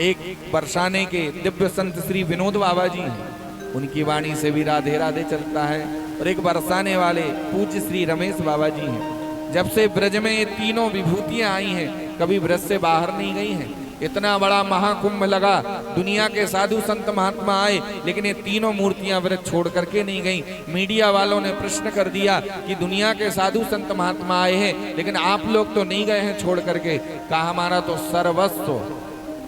एक बरसाने के दिव्य संत श्री विनोद बाबा जी हैं, उनकी वाणी से भी राधे राधे चलता है। और एक बरसाने वाले पूज्य श्री रमेश बाबा जी हैं। जब से ब्रज में ये तीनों विभूतियां आई हैं, कभी ब्रज से बाहर नहीं गई हैं। इतना बड़ा महाकुंभ लगा, दुनिया के साधु संत महात्मा आए, लेकिन ये तीनों मूर्तियां व्रत छोड़ करके नहीं गई। मीडिया वालों ने प्रश्न कर दिया कि दुनिया के साधु संत महात्मा आए हैं लेकिन आप लोग तो नहीं गए हैं छोड़ करके। कहा हमारा तो सर्वस्व,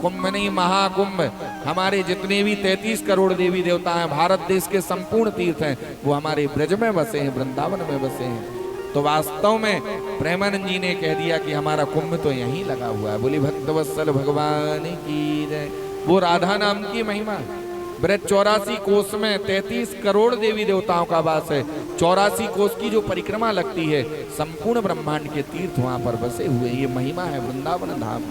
कुंभ नहीं महाकुंभ, हमारे जितने भी 33 करोड़ देवी देवता हैं, भारत देश के संपूर्ण तीर्थ हैं, वो हमारे ब्रज में बसे हैं, वृंदावन में बसे हैं। तो वास्तव में प्रेमानंद जी ने कह दिया कि हमारा कुंभ तो यहीं लगा हुआ है। बोली भक्तवत्सल भगवान की जय। वो राधा नाम की महिमा। ब्रज 84 कोस में 33 करोड़ देवी देवताओं का वास है। 84 कोस की जो परिक्रमा लगती है, संपूर्ण ब्रह्मांड के तीर्थ वहां पर बसे हुए, ये महिमा है वृंदावन धाम।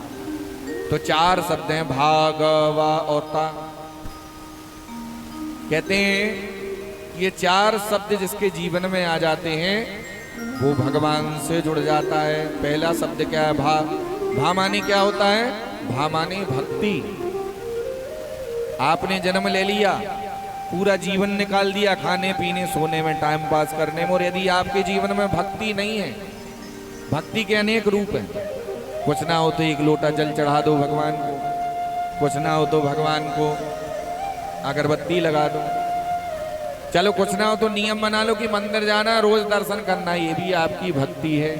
तो 4 शब्द हैं भाग वा और ता। कहते हैं ये 4 शब्द जिसके जीवन में आ जाते हैं वो भगवान से जुड़ जाता है। पहला शब्द क्या है? भा। भा माने क्या होता है? भा माने भक्ति। आपने जन्म ले लिया, पूरा जीवन निकाल दिया खाने पीने सोने में टाइम पास करने में, और यदि आपके जीवन में भक्ति नहीं है, भक्ति के अनेक रूप हैं। कुछ ना हो तो एक लोटा जल चढ़ा दो भगवान को, कुछ ना हो तो भगवान को अगरबत्ती लगा दो, चलो कुछ ना हो तो नियम बना लो कि मंदिर जाना, रोज दर्शन करना, ये भी आपकी भक्ति है।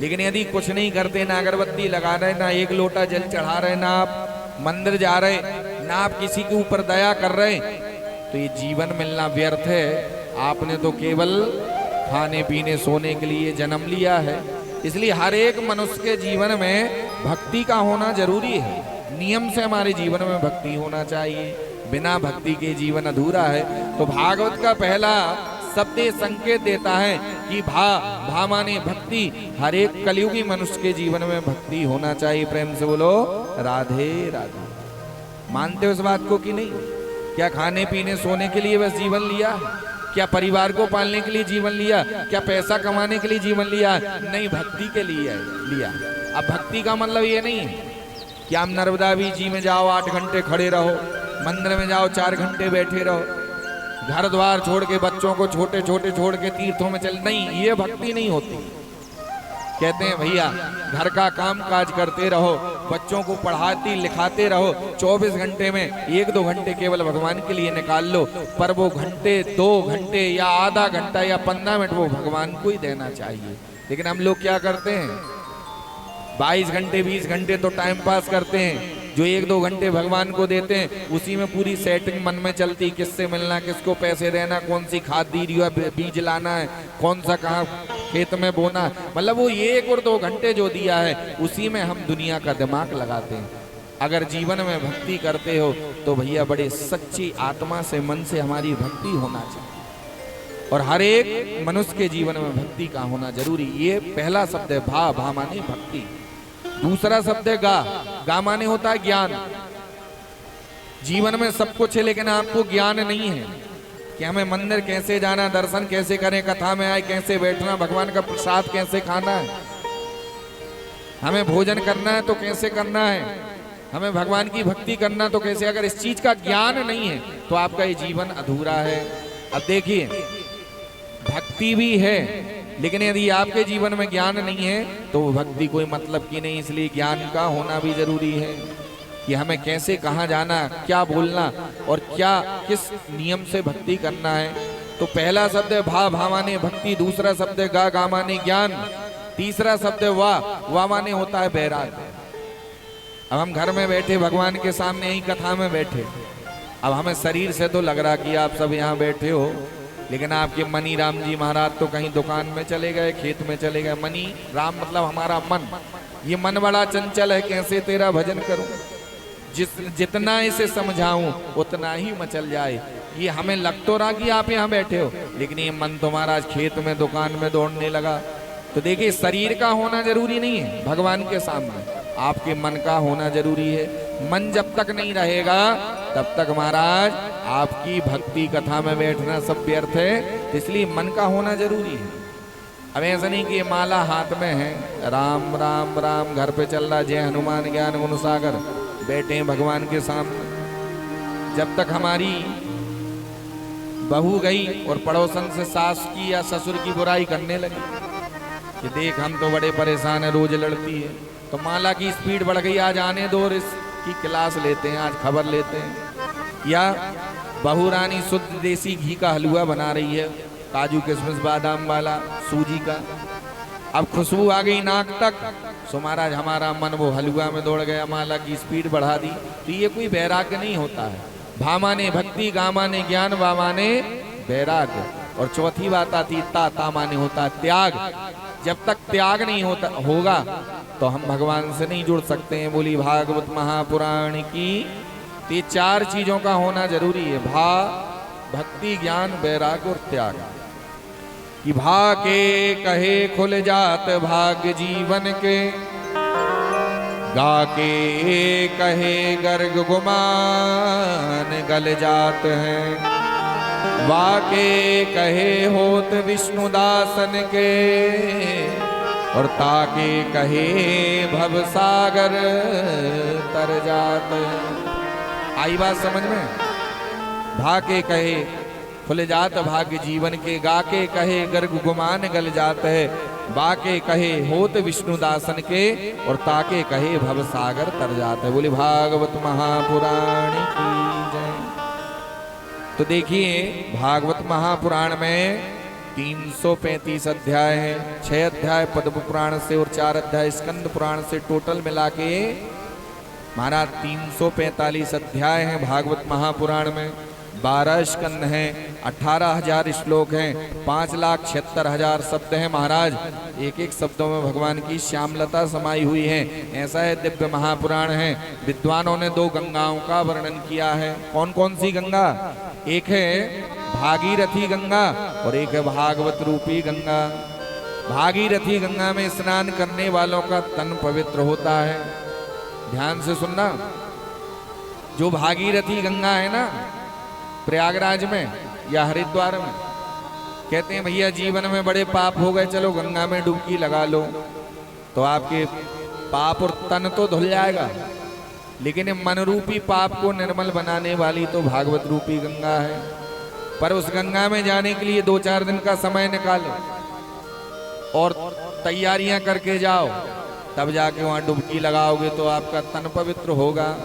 लेकिन यदि कुछ नहीं करते, ना अगरबत्ती लगा रहे, ना एक लोटा जल चढ़ा रहे, ना आप मंदिर जा रहे, ना आप किसी के ऊपर दया कर रहे, तो ये जीवन मिलना व्यर्थ है। आपने तो केवल खाने पीने सोने के लिए जन्म लिया है। इसलिए हर एक मनुष्य के जीवन में भक्ति का होना जरूरी है। नियम से हमारे जीवन में भक्ति होना चाहिए, बिना भक्ति के जीवन अधूरा है। तो भागवत का पहला शब्द संकेत देता है कि भा माने भक्ति। हर एक कलयुगी मनुष्य के जीवन में भक्ति होना चाहिए। प्रेम से बोलो राधे राधे। मानते हो इस बात को कि नहीं? क्या खाने पीने सोने के लिए बस जीवन लिया? क्या परिवार को पालने के लिए जीवन लिया? क्या पैसा कमाने के लिए जीवन लिया? नहीं, भक्ति के लिए लिया। अब भक्ति का मतलब ये नहीं है कि आप नर्मदा जी में जाओ 8 घंटे खड़े रहो, मंदिर में जाओ 4 घंटे बैठे रहो, घर द्वार छोड़ के बच्चों को छोटे छोटे छोड़ के तीर्थों में चल, नहीं, ये भक्ति नहीं होती। कहते हैं भैया घर का काम काज करते रहो, बच्चों को पढ़ाते लिखाते रहो, 24 घंटे में 1-2 घंटे केवल भगवान के लिए निकाल लो, पर वो घंटे 2 घंटे या आधा घंटा या 15 मिनट वो भगवान को ही देना चाहिए। लेकिन हम लोग क्या करते हैं, 22 घंटे 20 घंटे तो टाइम पास करते हैं, जो 1-2 घंटे भगवान को देते हैं उसी में पूरी सेटिंग मन में चलती, किससे मिलना, किसको पैसे देना, कौन सी खाद दी रही है, बीज लाना है, कौन सा कहाँ खेत में बोना, मतलब वो 1 और 2 घंटे जो दिया है उसी में हम दुनिया का दिमाग लगाते हैं। अगर जीवन में भक्ति करते हो तो भैया बड़े सच्ची आत्मा से मन से हमारी भक्ति होना चाहिए, और हर एक मनुष्य के जीवन में भक्ति का होना जरूरी। ये पहला शब्द है भा माने भक्ति। दूसरा शब्द है गा माने होता है ज्ञान। जीवन में सब कुछ है लेकिन आपको ज्ञान नहीं है कि हमें मंदिर कैसे जाना, दर्शन कैसे करें, कथा में आए कैसे बैठना, भगवान का प्रसाद कैसे खाना है, हमें भोजन करना है तो कैसे करना है, हमें भगवान की भक्ति करना तो कैसे। अगर इस चीज का ज्ञान नहीं है तो आपका ये जीवन अधूरा है। अब देखिए भक्ति भी है लेकिन यदि आपके जीवन में ज्ञान नहीं है तो वो भक्ति कोई मतलब की नहीं। इसलिए ज्ञान का होना भी जरूरी है कि हमें कैसे कहाँ जाना, क्या बोलना और क्या किस नियम से भक्ति करना है। तो पहला शब्द है भा माने भक्ति, दूसरा शब्द है गा माने ज्ञान, तीसरा शब्द है वाह माने होता है बैराग। अब हम घर में बैठे भगवान के सामने ही कथा में बैठे, अब हमें शरीर से तो लग रहा कि आप सब यहाँ बैठे हो, लेकिन आपके मनी राम जी महाराज तो कहीं दुकान में चले गए, खेत में चले गए। मनी राम मतलब हमारा मन, ये मन बड़ा चंचल है, कैसे तेरा भजन करूं, जितना इसे समझाऊं उतना ही मचल जाए। ये हमें लग तो रहा कि आप यहाँ बैठे हो लेकिन ये मन तुम्हारा खेत में दुकान में दौड़ने लगा। तो देखिए शरीर का होना जरूरी नहीं है भगवान के सामने, आपके मन का होना जरूरी है। मन जब तक नहीं रहेगा तब तक महाराज आपकी भक्ति कथा में बैठना सब व्यर्थ है। इसलिए मन का होना जरूरी है। अब ऐसा नहीं कि ये माला हाथ में है, राम राम राम घर पे चल रहा, जय हनुमान ज्ञान गुण सागर, बैठे हैं भगवान के सामने। जब तक हमारी बहू गई और पड़ोसन से सास की या ससुर की बुराई करने लगी कि देख हम तो बड़े परेशान है, रोज लड़ती है, तो माला की स्पीड बढ़ गई, आज आने दो, इसकी क्लास लेते हैं, आज खबर लेते हैं। या बहू रानी शुद्ध देसी घी का हलवा बना रही है, काजू किशमिश बादाम वाला सूजी का, अब खुशबू आ गई नाक तक, सो महाराज हमारा मन वो हलवा में दौड़ गया, माला की स्पीड बढ़ा दी। तो ये कोई वैराग्य नहीं होता है। भा माने भक्ति, गा माने ज्ञान, वा माने वैराग्य। और चौथी बात आती ता माने होता है त्याग। जब तक त्याग नहीं होगा तो हम भगवान से नहीं जुड़ सकते हैं। बोली भागवत महापुराण की। ये 4 चीजों का होना जरूरी है, भा भक्ति ज्ञान वैराग्य और त्याग। कि भा के कहे खुल जात भाग्य जीवन के, गा के कहे गर्ग गुमान गल जात हैं, वाके कहे होत विष्णु दासन के, और ताके कहे भव सागर तर जात। आई बात समझ में? भाके कहे खुल जात भाग्य जीवन के, गाके कहे गर्ग गुमान गल जात है, बाके कहे होत विष्णु दासन के, और ताके कहे भव सागर तर जात है। बोली भागवत महापुराण की जय। तो देखिए भागवत महापुराण में 335 अध्याय हैं, 6 अध्याय पद्म पुराण से और 4 अध्याय स्कंद पुराण से, टोटल मिला के महाराज 345 अध्याय हैं भागवत महापुराण में। 12 स्कंद हैं, 18,000 श्लोक हैं, 5,76,000 शब्द हैं महाराज। एक एक शब्दों में भगवान की श्यामलता समाई हुई है। ऐसा है दिव्य महापुराण है। विद्वानों ने 2 गंगाओं का वर्णन किया है। कौन कौन सी गंगा? एक है भागीरथी गंगा और एक है भागवत रूपी गंगा। भागीरथी गंगा में स्नान करने वालों का तन पवित्र होता है। ध्यान से सुनना, जो भागीरथी गंगा है ना प्रयागराज में या हरिद्वार में, कहते हैं भैया जीवन में बड़े पाप हो गए, चलो गंगा में डुबकी लगा लो तो आपके पाप और तन तो धुल जाएगा, लेकिन मन रूपी पाप को निर्मल बनाने वाली तो भागवत रूपी गंगा है। पर उस गंगा में जाने के लिए 2-4 दिन का समय निकालो और तैयारियां करके जाओ, तब जाके वहां डुबकी लगाओगे तो आपका तन पवित्र होगा।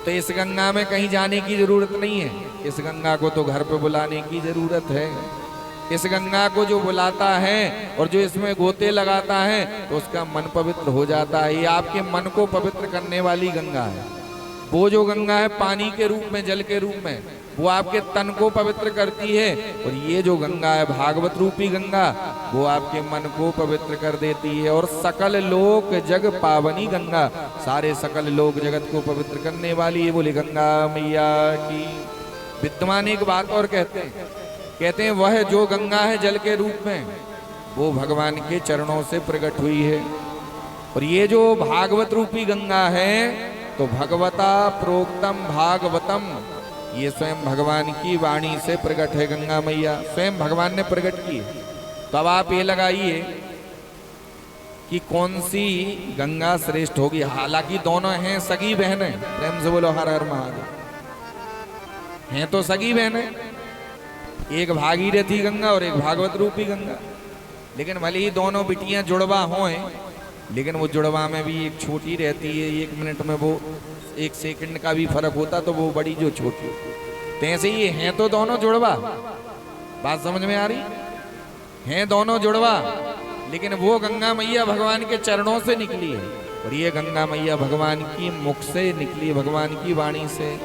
तो इस गंगा में कहीं जाने की जरूरत नहीं है, इस गंगा को तो घर पे बुलाने की जरूरत है। इस गंगा को जो बुलाता है और जो इसमें गोते लगाता है तो उसका मन पवित्र हो जाता है। ये आपके मन को पवित्र करने वाली गंगा है। वो जो गंगा है पानी के रूप में, जल के रूप में, वो आपके तन को पवित्र करती है। और ये जो गंगा है भागवत रूपी गंगा, वो आपके मन को पवित्र कर देती है। और सकल लोक जग पावनी गंगा, सारे सकल लोक जगत को पवित्र करने वाली है। बोले गंगा मैया की। विद्वान एक बात और कहते हैं वह जो गंगा है जल के रूप में, वो भगवान के चरणों से प्रकट हुई है। और ये जो भागवत रूपी गंगा है तो भगवता प्रोक्तम भागवतम, ये स्वयं भगवान की वाणी से प्रकट है। गंगा मैया स्वयं भगवान ने प्रकट की। तो अब आप ये लगाइए कि कौन सी गंगा श्रेष्ठ होगी। हालांकि दोनों हैं सगी बहनें, प्रेम से बोलो हर हर महादेव। हैं तो सगी बहनें, एक भागीरथी गंगा और एक भागवत रूपी गंगा। लेकिन भले ही दोनों बिटियां जुड़वा हों, लेकिन वो जुड़वा में भी एक छोटी रहती है, 1 मिनट में वो 1 सेकंड का भी फर्क होता तो वो बड़ी जो छोटी। तो ऐसे ही हैं तो दोनों जुड़वा। बात समझ में आ रही? हैं दोनों जुड़वा, लेकिन वो गंगा मैया भगवान के चरणों से निकली है और ये गंगा मैया भगवान की मुख से निकली, भगवान की वाणी से।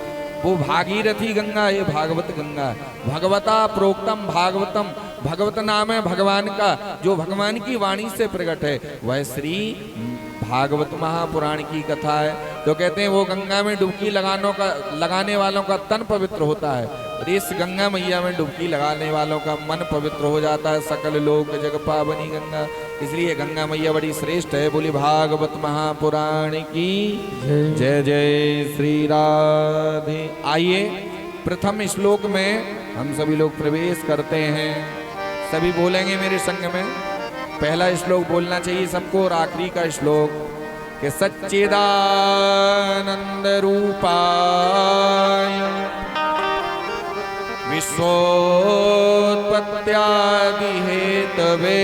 वो भागीरथी गंगा है, भागवत गंगा। भगवता प्रोक्तम भागवतम, भगवत नाम है भगवान का, जो भगवान की वाणी से प्रकट है। वह श्री भागवत महापुराण की कथा है। तो कहते हैं वो गंगा में डुबकी लगाने वालों का तन पवित्र होता है और इस गंगा मैया में डुबकी लगाने वालों का मन पवित्र हो जाता है। सकल लोक जग पावनी गंगा, इसलिए गंगा मैया बड़ी श्रेष्ठ है। बोली भागवत महापुराण की जय जय श्री राधे। आइए प्रथम श्लोक में हम सभी लोग प्रवेश करते हैं। सभी बोलेंगे मेरे संग में। पहला श्लोक बोलना चाहिए सबको और आखिरी का श्लोक कि सच्चिदानंद रूपाय विश्वोत्पत्त्यादि हेतवे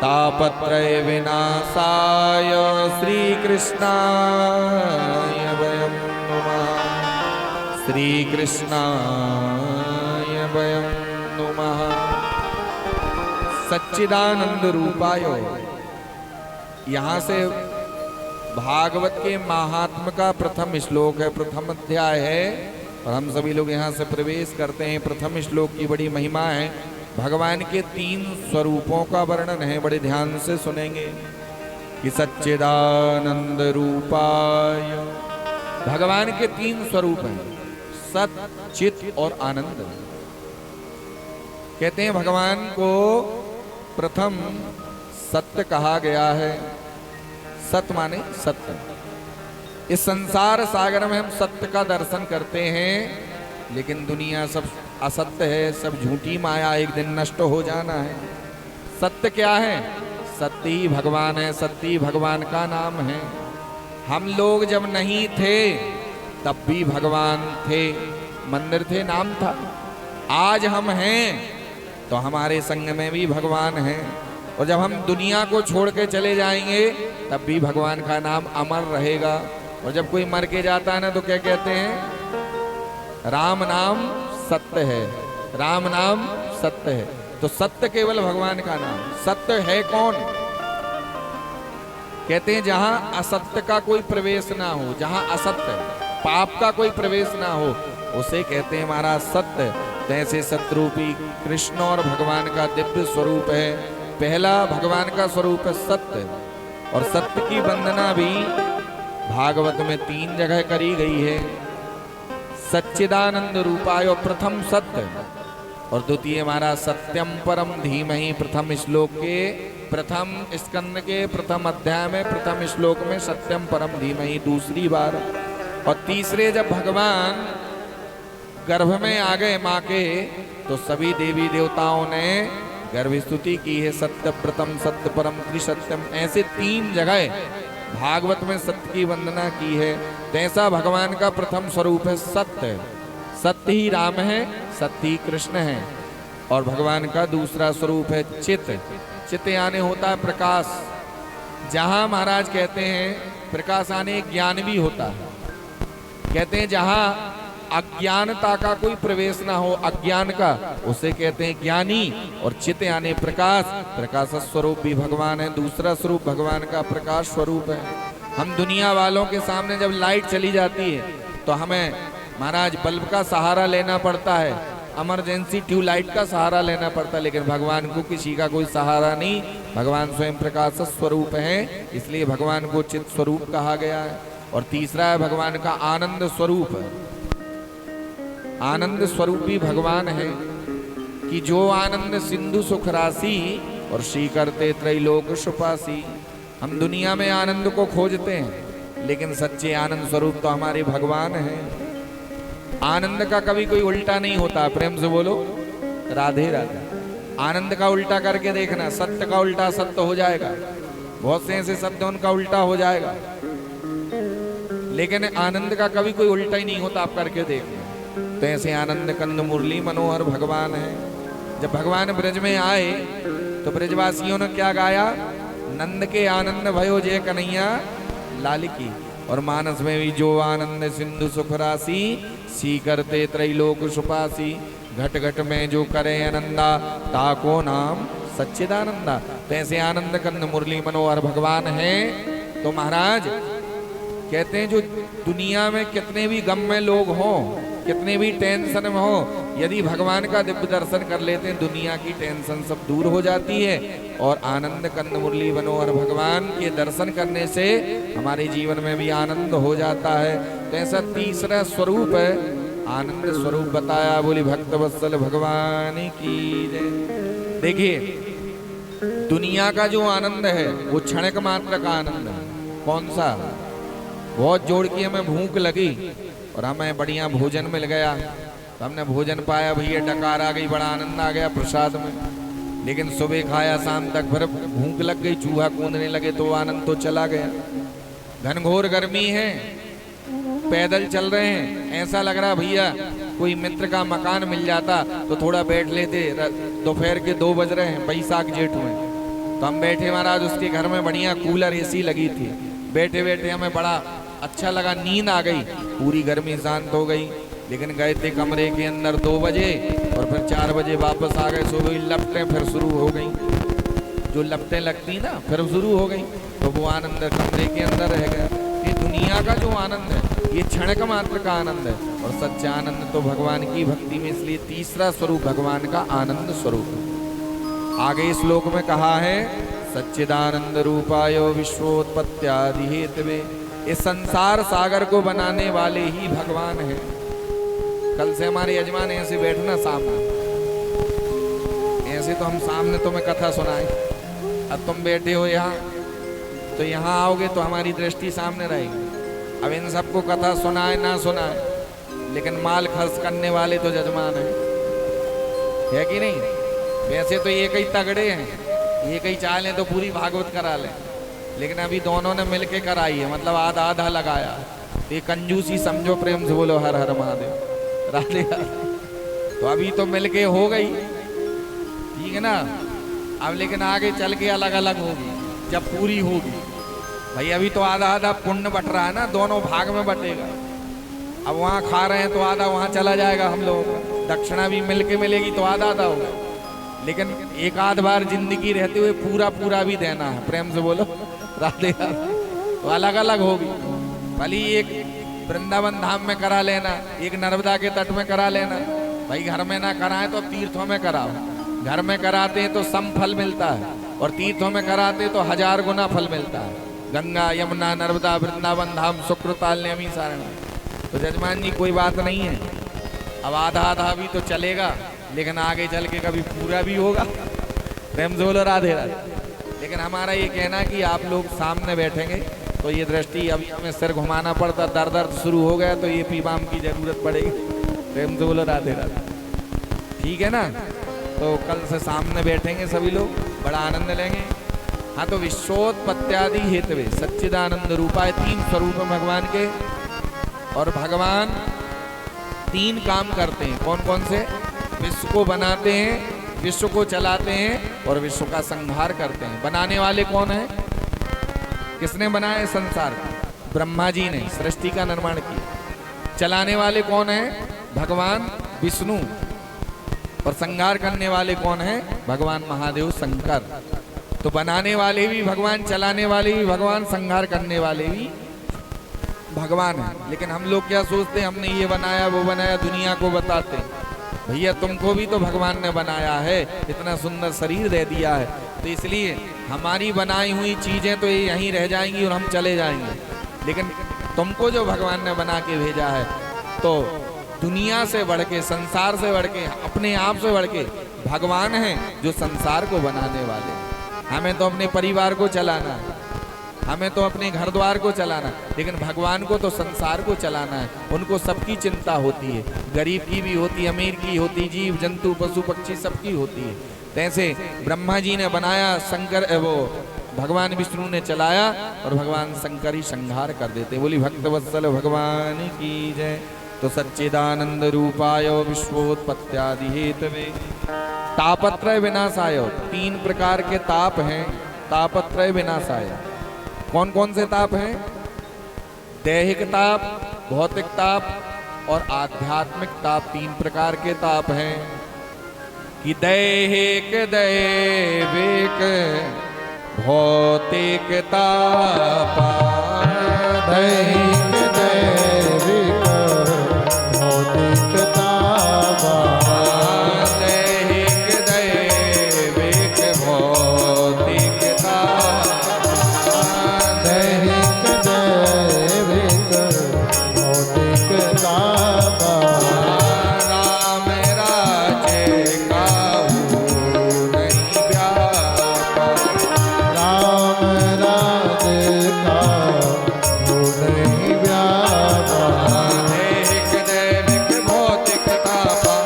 तापत्रय विनाशाय श्री कृष्णाय वयं नुमः। श्री कृष्णाय वयं नुमः। सच्चिदानंद रूपाय, यहाँ से भागवत के महात्म का प्रथम श्लोक है, प्रथम अध्याय है और हम सभी लोग यहाँ से प्रवेश करते हैं। प्रथम श्लोक की बड़ी महिमा है। भगवान के 3 स्वरूपों का वर्णन है, बड़े ध्यान से सुनेंगे कि सच्चिदानंद रूपाय। भगवान के 3 स्वरूप हैं, सत, चित और आनंद। कहते हैं भगवान को प्रथम सत्य कहा गया है। सत्य माने सत्य। इस संसार सागर में हम सत्य का दर्शन करते हैं, लेकिन दुनिया सब असत्य है, सब झूठी माया, एक दिन नष्ट हो जाना है। सत्य क्या है? सत्य ही भगवान है, सत्य ही भगवान का नाम है। हम लोग जब नहीं थे तब भी भगवान थे, मंदिर थे, नाम था। आज हम हैं तो हमारे संग में भी भगवान हैं, और जब हम दुनिया को छोड़ के चले जाएंगे तब भी भगवान का नाम अमर रहेगा। और जब कोई मर के जाता है ना तो क्या कहते हैं? राम नाम सत्य है, राम नाम सत्य है। तो सत्य केवल भगवान का नाम। सत्य है कौन? कहते हैं जहां असत्य का कोई प्रवेश ना हो, जहां असत्य पाप का कोई प्रवेश ना हो, उसे कहते हैं महाराज सत्य। तैसे सत्यरूपी कृष्ण और भगवान का दिव्य स्वरूप है। पहला भगवान का स्वरूप है सत्य, और सत्य की वंदना भी भागवत में 3 जगह करी गई है। सच्चिदानंद रूपाय प्रथम सत्य, और द्वितीय हमारा सत्यम परम धीमहि। प्रथम श्लोक के प्रथम स्कंद के प्रथम अध्याय में प्रथम श्लोक में सत्यम परम धीमहि दूसरी बार। और तीसरे जब भगवान गर्भ में आ गए माँ के, तो सभी देवी देवताओं ने गर्भ स्तुति की है। सत्य प्रथम, सत्य परम, त्रिसत्यम, ऐसे 3 जगह भागवत में सत्य की वंदना की है। तैसा भगवान का प्रथम स्वरूप है सत्य। सत्य ही राम है, सत्य ही कृष्ण है। और भगवान का दूसरा स्वरूप है चित। चित यानी होता है प्रकाश। जहां महाराज कहते हैं प्रकाश आने ज्ञान भी होता है। कहते हैं जहां अज्ञानता का कोई प्रवेश ना हो, अज्ञान का, उसे कहते हैं ज्ञानी। और चित यानी प्रकाश, प्रकाश स्वरूप भी भगवान है। दूसरा स्वरूप भगवान का प्रकाश स्वरूप है। हम दुनिया वालों के सामने जब लाइट चली जाती है तो हमें महाराज बल्ब का सहारा लेना पड़ता है, इमरजेंसी ट्यूबलाइट का सहारा लेना पड़ता है, लेकिन भगवान को किसी का कोई सहारा नहीं। भगवान स्वयं प्रकाश स्वरूप है, इसलिए भगवान को चित स्वरूप कहा गया है। और तीसरा है भगवान का आनंद स्वरूप। आनंद स्वरूप भी भगवान है कि जो आनंद सिंधु सुख राशि और श्री करते त्रैलोक सुपासी। हम दुनिया में आनंद को खोजते हैं, लेकिन सच्चे आनंद स्वरूप तो हमारे भगवान हैं। आनंद का कभी कोई उल्टा नहीं होता। प्रेम से बोलो राधे राधे। आनंद का उल्टा करके देखना, सत्य का उल्टा सत्य हो जाएगा। बहुत से ऐसे शब्द उनका उल्टा हो जाएगा, लेकिन आनंद का कभी कोई उल्टा ही नहीं होता। आप करके देखना। तो ऐसे आनंद कंद मुरली मनोहर भगवान है। जब भगवान ब्रज में आए तो ब्रजवासियों ने क्या गाया? नंद के आनंद भयो जय कन्हैया लाल की। और मानस में भी जो आनंद सिंधु सुख राशि, सी करते त्रैलोक सुपासी। घट घट में जो करे आनंदा, ताको नाम सच्चिदानंदा। तो ऐसे आनंद कंद मुरली मनोहर भगवान है। तो महाराज कहते हैं जो दुनिया में कितने भी गम में लोग हों, कितने भी टेंशन में हो, यदि भगवान का दिव्य दर्शन कर लेते हैं दुनिया की टेंशन सब दूर हो जाती है। और आनंद कंद मुरली मनोहर भगवान के दर्शन करने से हमारे जीवन में भी आनंद हो जाता है। तो ऐसा तीसरा स्वरूप है, आनंद स्वरूप बताया। बोली भक्त वत्सल भगवान की जय। देखिए दुनिया का जो आनंद है वो क्षणिक मात्र का आनंद है। कौन सा? बहुत जोड़ की हमें भूख लगी और हमें बढ़िया भोजन मिल गया, तो हमने भोजन पाया, भैया डकार आ गई, बड़ा आनंद आ गया प्रसाद में। लेकिन सुबह खाया, शाम तक फिर भूख लग गई, चूहा कूदने लगे, तो आनंद तो चला गया। घनघोर गर्मी है, पैदल चल रहे हैं, ऐसा लग रहा भैया कोई मित्र का मकान मिल जाता तो थोड़ा बैठ लेते। दोपहर के 2 बज रहे हैं, बैसाख जेठ में, तो हम बैठे महाराज उसके घर में, बढ़िया कूलर एसी लगी थी। बैठे बैठे हमें बड़ा अच्छा लगा, नींद आ गई, पूरी गर्मी शांत हो गई। लेकिन गए थे कमरे के अंदर 2 बजे और फिर 4 बजे वापस आ गए। सुबह लपटें फिर शुरू हो गई, जो लपटें लगती ना फिर शुरू हो गई, तो वो आनंद कमरे के अंदर रह गया। ये दुनिया का जो आनंद है ये क्षणिक मात्र का आनंद है, और सच्चा आनंद तो भगवान की भक्ति में। इसलिए तीसरा स्वरूप भगवान का आनंद स्वरूप है। आगे श्लोक में कहा है सच्चिदानंद रूपायो विश्वोत्पत्त्यादि हेतवे। इस संसार सागर को बनाने वाले ही भगवान हैं। कल से हमारे यजमान ऐसे बैठना सामने, ऐसे तो हम सामने तुम्हें कथा सुनाए। अब तुम बैठे हो यहाँ, तो यहाँ आओगे तो हमारी दृष्टि सामने रहेगी। अब इन सबको कथा सुनाए ना सुनाए, लेकिन माल खर्च करने वाले तो यजमान है कि नहीं? वैसे तो ये कई तगड़े हैं, ये कई चाह लें तो पूरी भागवत करा लें, लेकिन अभी दोनों ने मिलके कराई है, मतलब आधा आधा लगाया। ये कंजूसी समझो, प्रेम से बोलो हर हर महादेव, राधे राधे। तो अभी तो मिलके हो गई, ठीक है ना। अब लेकिन आगे चल के अलग अलग होगी जब पूरी होगी। भाई अभी तो आधा आधा पुण्य बट रहा है ना, दोनों भाग में बटेगा। अब वहाँ खा रहे हैं तो आधा वहाँ चला जाएगा हम लोगों का, दक्षिणा भी मिलके मिलेगी तो आधा आधा होगा। लेकिन एक आध बार जिंदगी रहते हुए पूरा पूरा भी देना है, प्रेम से बोलो राधे राधे। तो अलग अलग होगी, भली एक वृंदावन धाम में करा लेना, एक नर्मदा के तट में करा लेना। भाई घर में ना कराए तो तीर्थों में कराओ, घर में कराते हैं तो सम फल मिलता है और तीर्थों में कराते तो 1000 गुना फल मिलता है। गंगा यमुना नर्मदा वृंदावन धाम सुकृताल नेमी सारण। तो जजमान जी कोई बात नहीं है, अब आधा आधा भी तो चलेगा, लेकिन आगे चल के कभी पूरा भी होगा, प्रेम से बोलो राधे राधे। लेकिन हमारा ये कहना कि आप लोग सामने बैठेंगे तो ये दृष्टि, अभी हमें सिर घुमाना पड़ता, दर्द शुरू हो गया तो ये पीबाम की जरूरत पड़ेगी, प्रेम से बोलो राधे राधे, ठीक है ना। तो कल से सामने बैठेंगे सभी लोग, बड़ा आनंद लेंगे। हाँ, तो विश्वोत्पत्त्यादि हेतवे सच्चिदानंद रूपाय, 3 स्वरूप हैं भगवान के। और भगवान 3 काम करते हैं, कौन कौन से? विश्व को बनाते हैं, विश्व को चलाते हैं और विश्व का संहार करते हैं। बनाने वाले कौन है? किसने बनाया संसार? ब्रह्मा जी ने सृष्टि का निर्माण किया। चलाने वाले कौन है? भगवान विष्णु। और संहार करने वाले कौन है? भगवान महादेव शंकर। तो बनाने वाले भी भगवान, चलाने वाले भी भगवान, संहार करने वाले भी भगवान है। लेकिन हम लोग क्या सोचते हैं, हमने ये बनाया वो बनाया, दुनिया को बताते हैं। भैया तुमको भी तो भगवान ने बनाया है, इतना सुंदर शरीर दे दिया है, तो इसलिए हमारी बनाई हुई चीजें तो ये यहीं रह जाएंगी और हम चले जाएंगे। लेकिन तुमको जो भगवान ने बना के भेजा है, तो दुनिया से बढ़ के, संसार से बढ़ के, अपने आप से बढ़ के भगवान हैं जो संसार को बनाने वाले हैं। हमें तो अपने परिवार को चलाना है, हमें तो अपने घर द्वार को चलाना है, लेकिन भगवान को तो संसार को चलाना है। उनको सबकी चिंता होती है, गरीब की भी होती है, अमीर की होती, जीव जंतु पशु पक्षी सबकी होती है। तैसे ब्रह्मा जी ने बनाया, शंकर वो भगवान विष्णु ने चलाया और भगवान शंकर ही संहार कर देते। बोली भक्त वत्सल भगवान की जय। तो सच्चिदानंद रूपाय विश्वोत्पत्त्यादि हेतवे तापत्रय विनाशाय, 3 प्रकार के ताप हैं। तापत्रय विनाशाय कौन कौन से ताप हैं? दैहिक ताप, भौतिक ताप और आध्यात्मिक ताप, 3 प्रकार के ताप हैं। कि दैहिक दैविक भौतिक ताप, दैहिक दैविक भौतिक ताप, दैहिक दैविक भौतिक ताप, दैहिक दैविक भौतिक ताप। राम राज्य काहू नहीं व्यापा, राम राज्य का हो नहीं व्यापा, दैहिक दैविक भौतिक तापा,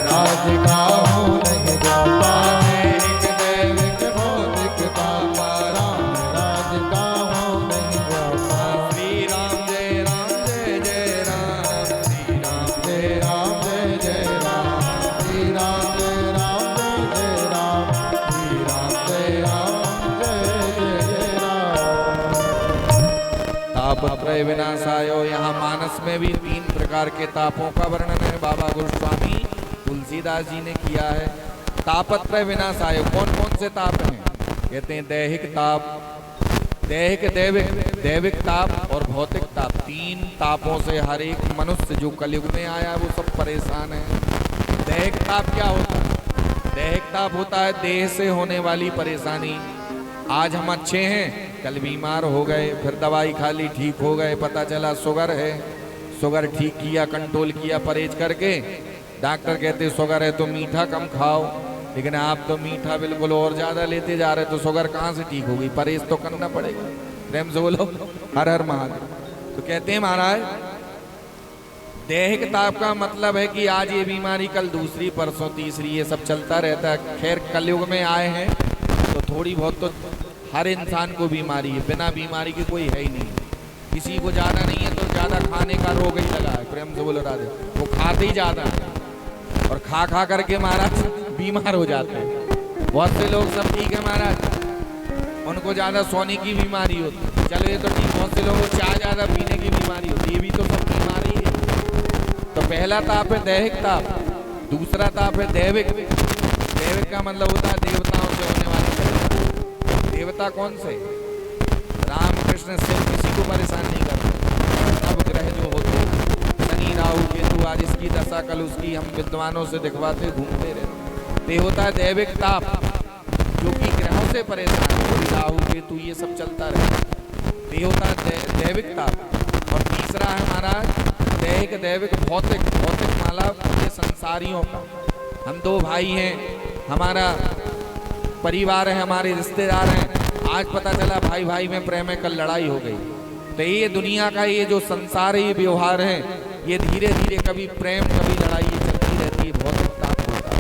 राज का हो नहीं व्यापा, दैहिक दैविक भौतिक तापा, राम राज का हो नहीं व्यापा। श्री राम जय राम जय जय राम, श्री राम जय राम जय जय राम, श्री राम जय राम जय जय राम, श्री राम जय राम जय जय राम। तापत्रय विनाशाय। यहाँ मानस में भी 3 प्रकार के तापों का वर्णन है, बाबा गोस्वामी तुलसीदास जी ने किया है। तापत्रय विनाशाय कौन कौन से ताप हैं? कहते हैं दैहिक ताप, दैहिक दैविक ताप और भौतिक ताप। 3 तापों से हर एक मनुष्य जो कलयुग में आया वो सब परेशान है। दैहिक ताप क्या होता है? दैहिक ताप होता है देह से होने वाली परेशानी। आज हम अच्छे हैं, कल बीमार हो गए, फिर दवाई खा ली, ठीक हो गए, पता चला शुगर है, शुगर ठीक किया, कंट्रोल किया परहेज करके, डॉक्टर कहते शुगर है तो मीठा कम खाओ, लेकिन आप तो मीठा बिल्कुल और ज़्यादा लेते जा रहे, तो शुगर कहाँ से ठीक होगी? परहेज तो करना पड़ेगा। प्रेम से बोलो हर हर महादेव। तो कहते हैं महाराज, दैहिक ताप का मतलब है कि आज ये बीमारी, कल दूसरी, परसों तीसरी, ये सब चलता रहता है। खैर कलयुग में आए हैं तो थोड़ी बहुत तो हर इंसान को बीमारी है, बिना बीमारी के कोई है ही नहीं। किसी को ज़्यादा नहीं है तो ज़्यादा खाने का रोग ही लगा है, प्रेम से बोलो राधे। वो खाते ही ज़्यादा है और खा खा करके महाराज बीमार हो जाते हैं। बहुत से लोग सब ठीक है महाराज, उनको ज़्यादा सोने की बीमारी होती है, चलो ये तो ठीक। बहुत से लोगों को चाय ज़्यादा पीने की बीमारी होती है, ये भी तो सब बीमारी है। तो पहला ताप है दैहिक ताप, दूसरा ताप है दैविक। दैविक का मतलब होता है देवताओं से होने वाले। देवता कौन से? राम कृष्ण शिव, किसी को परेशान नहीं करते। अब ग्रह जो होते हैं शनि राहु केतु, आज इसकी दशा कल उसकी, हम विद्वानों से दिखवाते घूमते रहते। ये होता है दैविक ताप, जो कि ग्रहों से परेशान है, राहु केतु ये सब चलता रहता। ये होता है दैविक ताप। और तीसरा है हमारा दैहिक दैविक भौतिक। भौतिक माला ये संसारियों का। हम दो भाई हैं, हमारा परिवार है, हमारे रिश्तेदार हैं, आज पता चला भाई भाई में प्रेम है, कल लड़ाई हो गई। तो ये दुनिया का ये जो संसार है, ये व्यवहार है, ये धीरे धीरे कभी प्रेम कभी लड़ाई ये चलती रहती है, भौतिक ताप होता है।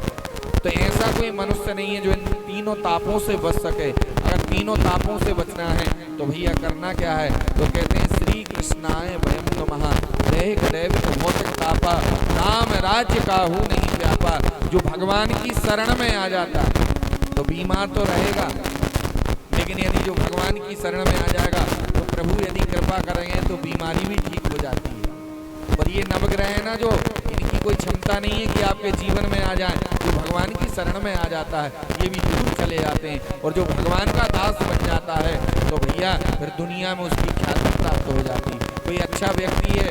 तो ऐसा कोई मनुष्य नहीं है जो इन तीनों तापों से बच सके। अगर तीनों तापों से बचना है तो भैया करना क्या है? तो कहते हैं श्री कृष्णाय वयम नमः। दैहिक दैविक भौतिक तापा, राम राज्य काहू नहीं व्यापा। जो भगवान की शरण में आ जाता तो बीमार तो रहेगा, लेकिन यदि जो भगवान की शरण में आ जाएगा तो प्रभु यदि कृपा करेंगे तो बीमारी भी ठीक हो जाती है। और ये नवग्रह है ना, जो इनकी कोई क्षमता नहीं है कि आपके जीवन में आ जाए। जो भगवान की शरण में आ जाता है ये भी दूर चले जाते हैं। और जो भगवान का दास बन जाता है तो भैया फिर दुनिया में उसकी ख्याति प्राप्त हो जाती है। कोई अच्छा व्यक्ति है,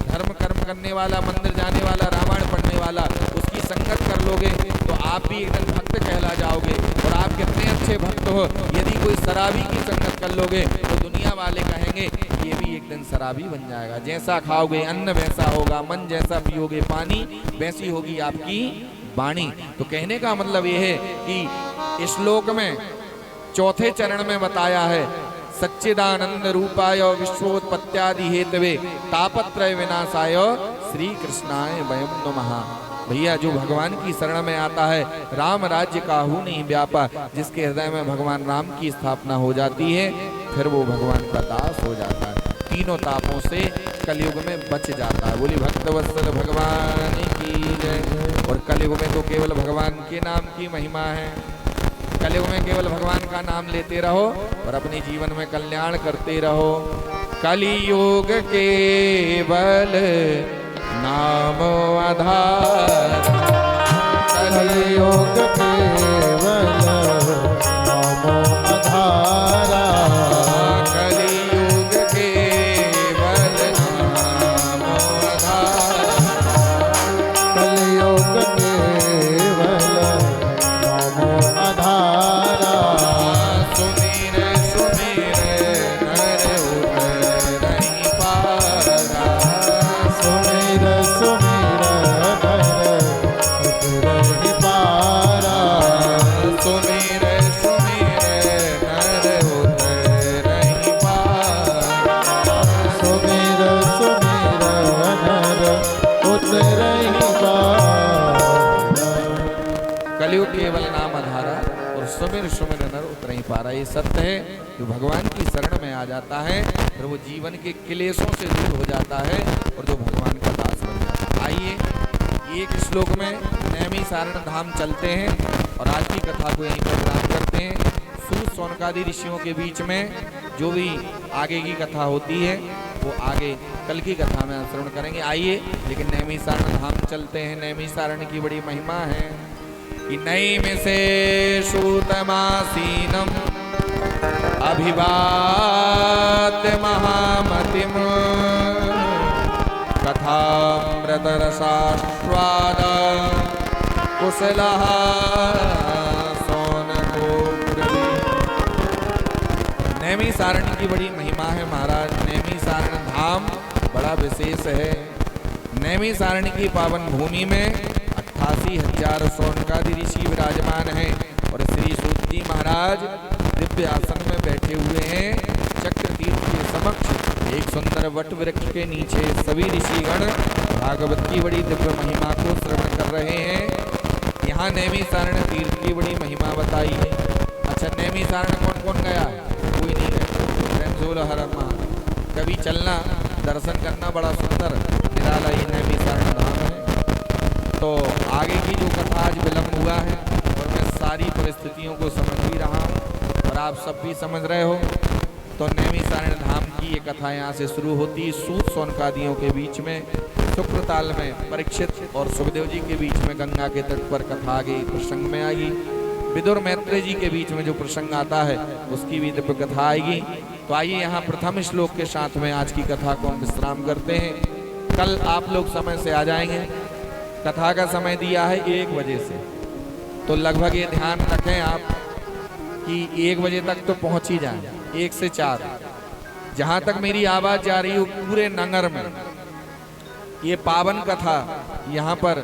धर्म कर्म करने वाला, मंदिर जाने वाला, रामायण पढ़ने वाला, उसकी संगत कर लोगे तो आप भी एक दिन भक्त कहला जाओगे। और आप कितने अच्छे भक्त हो, यदि कोई शराबी की संगत कर लोगे तो दुनिया वाले कहेंगे ये भी एक दिन शराबी बन जाएगा। जैसा खाओगे अन्न वैसा होगा, मन जैसा पियोगे पानी वैसी होगी आपकी वाणी। तो कहने का मतलब ये है कि इस श्लोक में चौथे चरण में बताया है सच्चिदानंद रूपाय विश्वोत्पत्त्यादि हेतवे तापत्रय विनाशाय श्री कृष्णाय वयम नमः। भैया जो भगवान की शरण में आता है, राम राज्य काहू नहीं व्यापा, जिसके हृदय में भगवान राम की स्थापना हो जाती है, फिर वो भगवान का दास हो जाता है, तीनों तापों से कलयुग में बच जाता है। बोली भक्तवत्सल भगवान की जय। और कलयुग में तो केवल भगवान के नाम की महिमा है। कलयुग में केवल भगवान का नाम लेते रहो और अपने जीवन में कल्याण करते रहो। कलियुग केवल नाम आधार, कलियुग केवल नाम आधारा। कलियुग केवल नाम आधार, कलियुग केवल नाम आधारा। सुमिर सुमिर नर उतर नहीं पारा। सुमिर सुमिर नर उतरहि पारा। सुमिर सुमिर नर उतर नहीं पारा। सुमिर सुमिर नर उतरहि पारा। कलियुग केवल नाम आधारा और सुमिर सुमिर नर उतर नहीं पारा। ये सत्य है, जो भगवान की शरण में आ जाता है फिर वो जीवन के क्लेशों से दूर हो जाता है और जो भगवान का दास बन जाता है। आइए एक श्लोक में नैमिषारण्य धाम चलते हैं और आज की कथा को यहीं पर प्राप्त करते हैं। सूत सौनकादि ऋषियों के बीच में जो भी आगे की कथा होती है वो आगे कल की कथा में श्रवण करेंगे। आइए लेकिन नैमिषारण्य धाम चलते हैं। नैमिषारण्य की बड़ी महिमा है कि नैमिषे सूतमासीनम अभिवाद्य महामतिम कथामृत रसास्वाद कुशलः सौनको ब्रवी। नैमिषारण्य की बड़ी महिमा है महाराज। नैमिषारण्य धाम बड़ा विशेष है। नैमिषारण्य की पावन भूमि में 88,000 सौनकादि ऋषि विराजमान हैं और श्री सूत जी महाराज दिव्य आसन में बैठे हुए हैं। चक्र तीर्थ के समक्ष एक सुंदर वट वृक्ष के नीचे सभी ऋषिगण भागवत की बड़ी दिव्य महिमा को श्रवण कर रहे हैं। यहाँ नैमिषारण्य तीर्थ की बड़ी महिमा बताई है। अच्छा, नैमिषारण्य कौन कौन गया है? झोल हरमा। कभी चलना दर्शन करना बड़ा सुंदर निराला ये नैमिषारण्य धाम है। तो आगे की जो कथा आज विलम्ब हुआ है और मैं सारी परिस्थितियों को समझ भी रहा हूँ और आप सब भी समझ रहे हो। तो नैमिषारण्य धाम की ये कथा यहाँ से शुरू होती, सूत सौनकादियों के बीच में शुक्रताल में परीक्षित और सुखदेव जी के बीच में गंगा के तट पर कथा आगे प्रसंग में आएगी। विदुर मैत्रेय जी के बीच में जो प्रसंग आता है उसकी भी दिव्य कथा आएगी। तो आइए यहाँ प्रथम श्लोक के साथ में आज की कथा को हम विश्राम करते हैं। कल आप लोग समय से आ जाएंगे। कथा का समय दिया है 1 बजे से, तो लगभग ये ध्यान रखें आप कि 1 बजे तक तो पहुंच ही जाए। 1 से 4 जहां तक मेरी आवाज जा रही हो पूरे नगर में ये पावन कथा यहाँ पर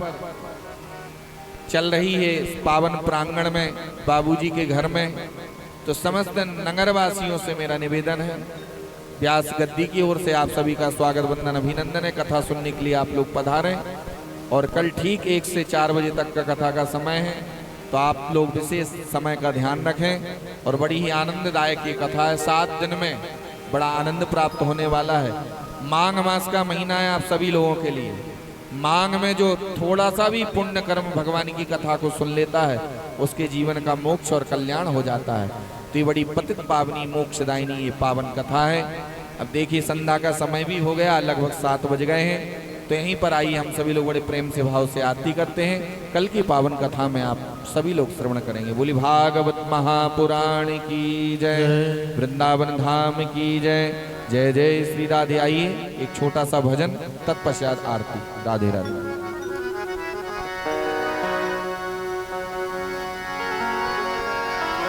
चल रही है, पावन प्रांगण में बाबूजी के घर में। तो समस्त नगरवासियों से मेरा निवेदन है, व्यास गद्दी की ओर से आप सभी का स्वागत वंदन अभिनंदन है। कथा सुनने के लिए आप लोग पधारें और कल ठीक 1 से 4 बजे तक का कथा का समय है। तो आप लोग विशेष समय का ध्यान रखें और बड़ी ही आनंददायक ये कथा है। 7 दिन में बड़ा आनंद प्राप्त होने वाला है। माघ मास का महीना है आप सभी लोगों के लिए। माघ में जो थोड़ा सा भी पुण्य कर्म भगवान की कथा को सुन लेता है उसके जीवन का मोक्ष और कल्याण हो जाता है। तो ये बड़ी पतित पावनी मोक्षदायिनी ये पावन कथा है। अब देखिए संध्या का समय भी हो गया, लगभग 7 बज गए हैं। तो यहीं पर आइए हम सभी लोग बड़े प्रेम से भाव से आरती करते हैं। कल की पावन कथा में आप सभी लोग श्रवण करेंगे। बोली भागवत महापुराण की जय, वृंदावन धाम की जय। जय जय श्री राधे। आइए एक छोटा सा भजन, तत्पश्चात आरती। राधे राधे।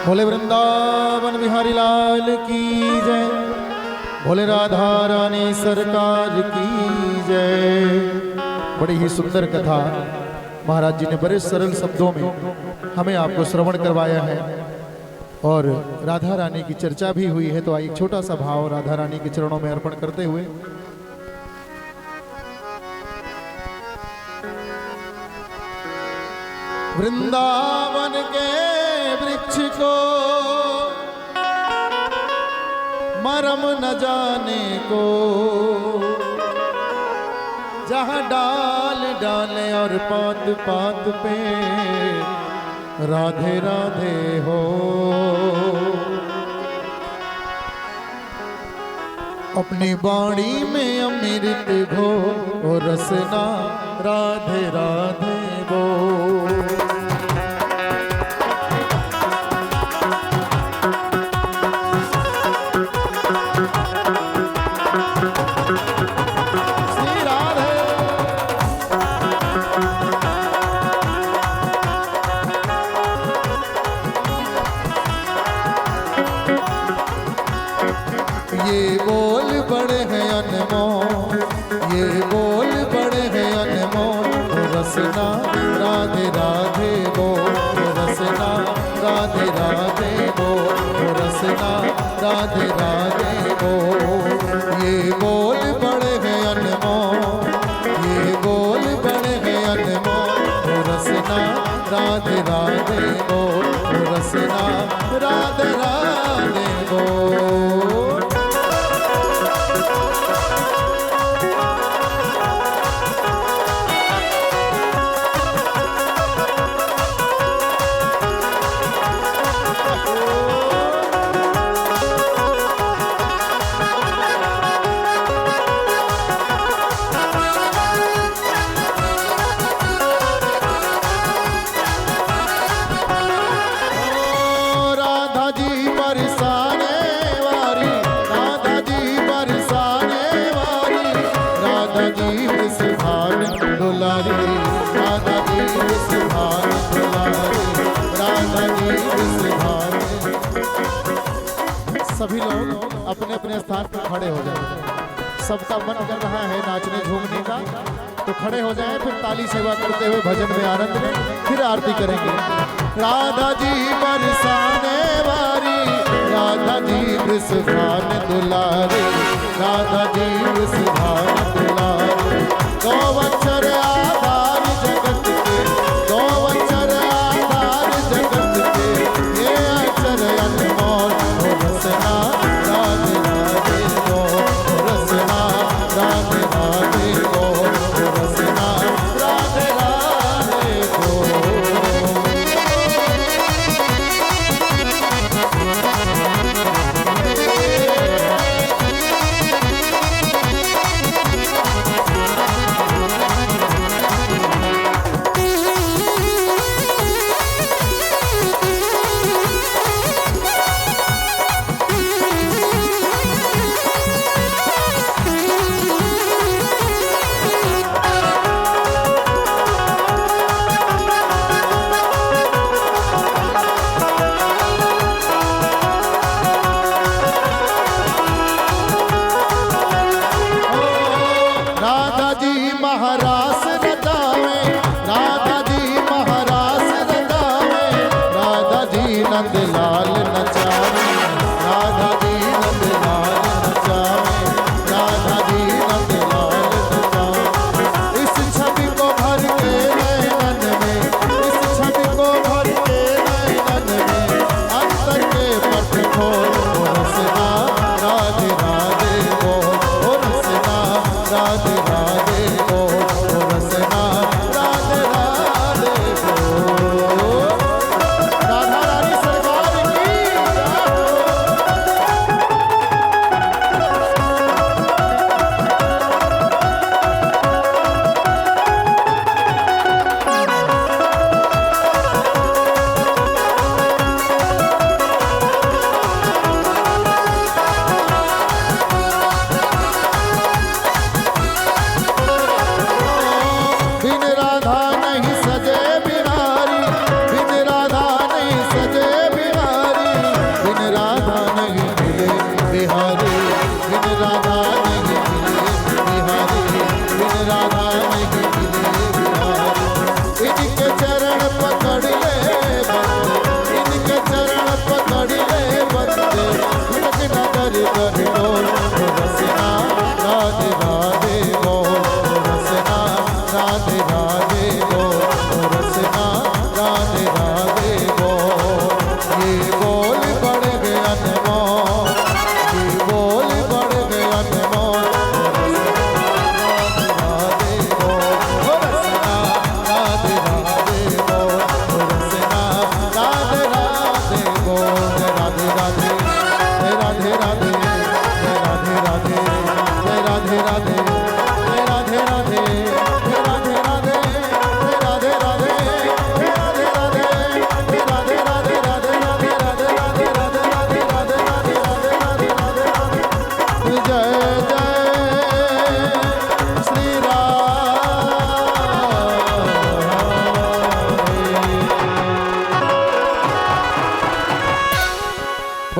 बोले वृंदावन बिहारी लाल की जय, बोले राधा रानी सरकार की जय। बड़ी ही सुंदर कथा महाराज जी ने बड़े सरल शब्दों में हमें आपको श्रवण करवाया है और राधा रानी की चर्चा भी हुई है। तो आइए एक छोटा सा भाव राधा रानी के चरणों में अर्पण करते हुए वृंदावन के वृक्ष को मरम न जाने को, जहाँ डाल डाले और पात पात पे राधे राधे हो। अपनी बाणी में अमृत घो और रसना राधे राधे वो। ये बोल बड़े हैं अनमोल, ये बोल बड़े हैं अनमोल, रसना राधे राधे बोल, रसना राधे राधे बोल, रसना राधे राधे बोल। ये बोल बड़े हैं अनमोल, ये बोल बड़े हैं अनमोल, रसना राधे राधे बोल, रसना राधे राधे बोल। सभी लोग अपने अपने स्थान पर खड़े हो जाएं। सबका मन कर रहा है नाचने झूमने का, तो खड़े हो जाएं, फिर ताली सेवा करते हुए भजन में आनंद में फिर आरती करेंगे। राधा जी बरसाने वाली, राधा जी विषभान दुलारी, राधा जी विषभान दुलारी। गौ अक्षर आधार जगत के, गौ अक्षर आधार जगत के, ये अक्षर अनमोल, रसना राधे राधे।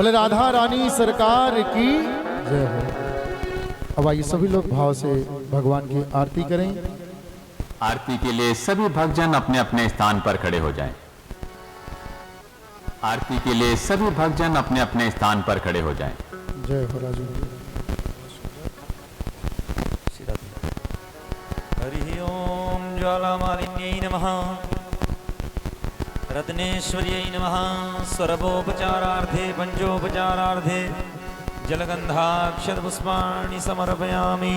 बोले राधा रानी सरकार की जय हो। अब आइए सभी लोग भाव से भगवान की आरती करें। आरती के लिए सभी भक्तजन अपने अपने स्थान पर खड़े हो जाएं। आरती के लिए सभी भक्तजन अपने अपने स्थान पर खड़े हो जाएं। जय हो राजू। हरि ओम ज्वालामालिन्यै नमः, रत्नेश्वर्यै नमः। सर्वोपचारार्थे पंचोपचारार्थे जलगंधाक्षतपुष्पाणि समर्पयामि।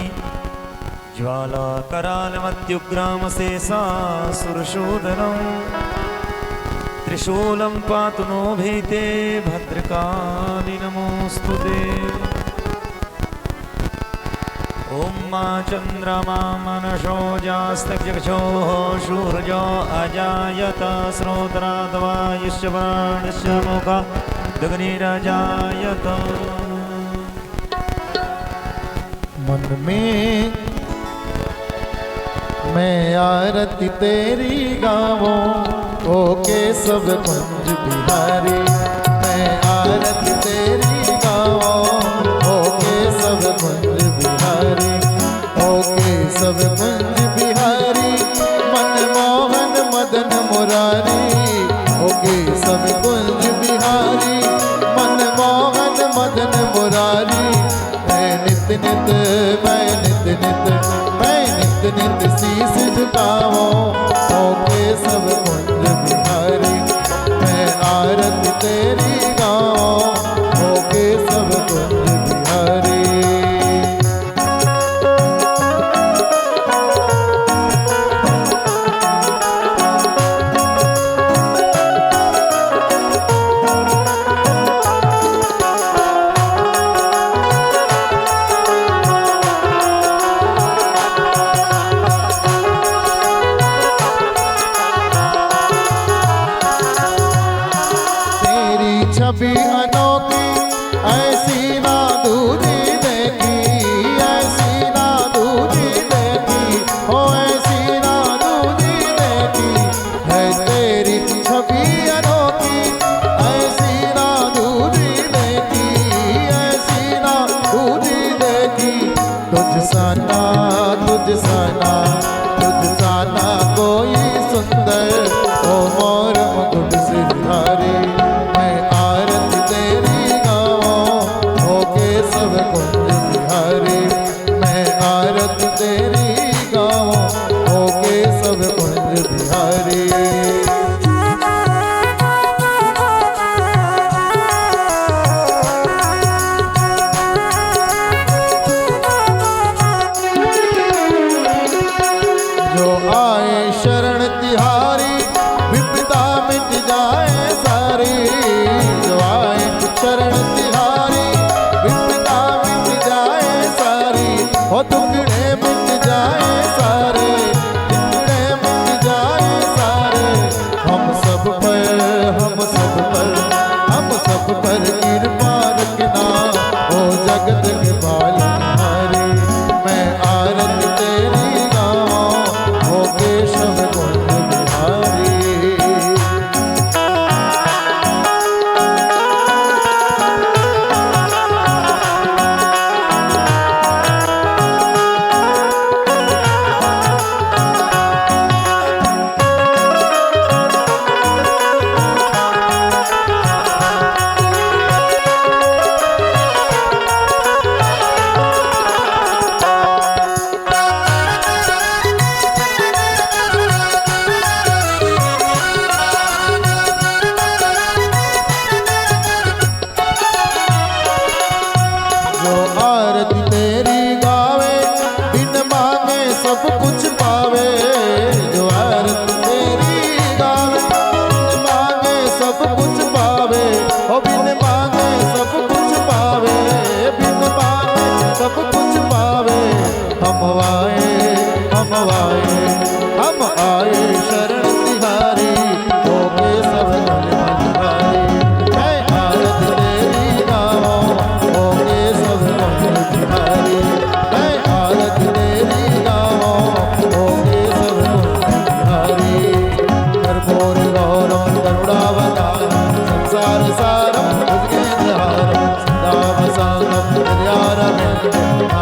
ज्वालाकरालमत्युग्रामशेषासुरशोदनम् त्रिशूलं पातु नो भीते भद्रकाली नमोस्तुते। ॐ मा चन्द्रमा मनसो जास्तजगक्षोः सूर्यो अजायत श्रोत्राद्वा यस्य प्राणस्य मुखा दग्निरजायत। मन में मैं आरती तेरी गावों ओ केशव कुंज बिहारी। मैं आरती तेरी गावों ओ केशव कुंज बिहारी। ओ केशव कुंज बिहारी मनमोहन मदन मुरारी। ओ केशव कुंज बिहारी मनमोहन मदन मुरारी। मैं नित नित शीश झुकाऊं ओ केशव कुंज बिहारी। मैं आरती तेरी गाऊं ओ केशव कुंज बिहारी। छवि अनोखी ऐसी ना दूजी देखी। ऐसी ना दूजी देखी ओ ऐसी ना दूजी देखी। है तेरी छवि अनोखी ऐसी ना दूजी देखी। ऐसी ना दूजी देखी। तुझ सा ना कोई सुंदर ओ मोर मुकुट सिरधारी। केशव कुंज बिहारी। मैं आरती तेरी गाऊं ओ केशव कुंज बिहारी। जो आए शरण तिहारी विपदा मिट जाए सारी। जो आए शरण तिहारी विपदा मिट जाए सारी। हो टुकड़े मिट जाए सारे, टुकड़े मिट जाए सारे। हम सब पर कृपा रखना ओ जगत के पालनहारी। मैं आरती तेरी गाऊं ओ केशव कुंज बिहारी।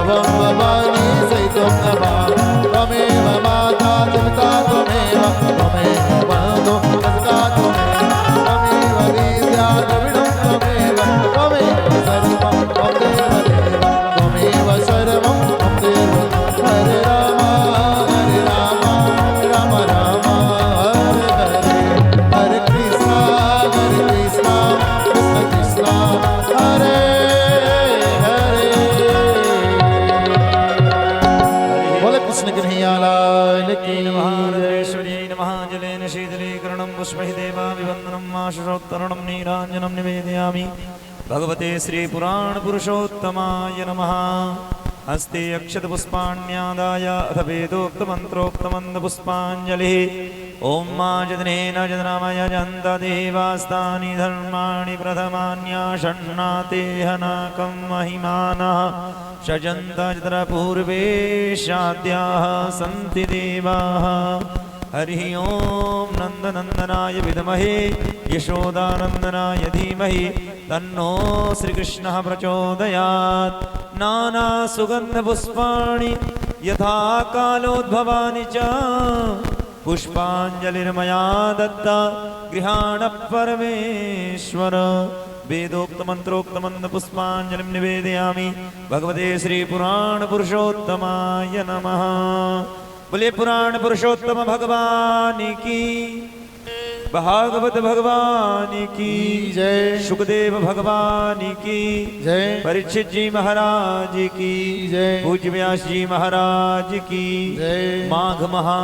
भवं भवानी सहितं नमामि त्वमेव माता पिता त्वमेव बन्धु सखा त्वमेव विद्या द्रविणं त्वमेव सर्वं मम देव त्वमेव सर्वं मम देव हरे राम राम राम हरे हरे कृष्ण कृष्ण कृष्ण हरे हरे बोले कृष्ण कन्हैया लाल की महारेश्वर्यै नमः जलेन शीतलीकरणं पुष्पैः देवाभिवन्दनं आशुषोत्तरणं नीराञ्जनं निवेदयामि भगवते श्रीपुराणपुरुषोत्तमाय नमः हस्ते अक्षतपुष्पाण्यादाय अथ वेदोक्तमन्त्रोक्तमन्दपुष्पाञ्जलिः ॐ माजदनेन जदनामय जन्तदेवास्तानि धर्माणि प्रथमान्याषण्णातेहनाकं महिमानः षजन्तत्र पूर्वे शाद्याः सन्ति देवाः हरिः ॐ नन्दनन्दनाय विद्महे यशोदानन्दनाय धीमहि तन्नो श्रीकृष्णः प्रचोदयात् नानासुगन्धपुष्पाणि यथा कालोद्भवानि च पुष्पाञ्जलिर्मया दत्ता गृहाण परमेश्वर वेदोक्तमन्त्रोक्तमन्दपुष्पाञ्जलिं निवेदयामि भगवते श्रीपुराणपुरुषोत्तमाय नमः बोले पुराण पुरुषोत्तम भगवान की भागवत भगवान की जय सुखदेव भगवान की जय परीक्षित जी महाराज की जय पूज्य व्यास जी महाराज की जय माघ महा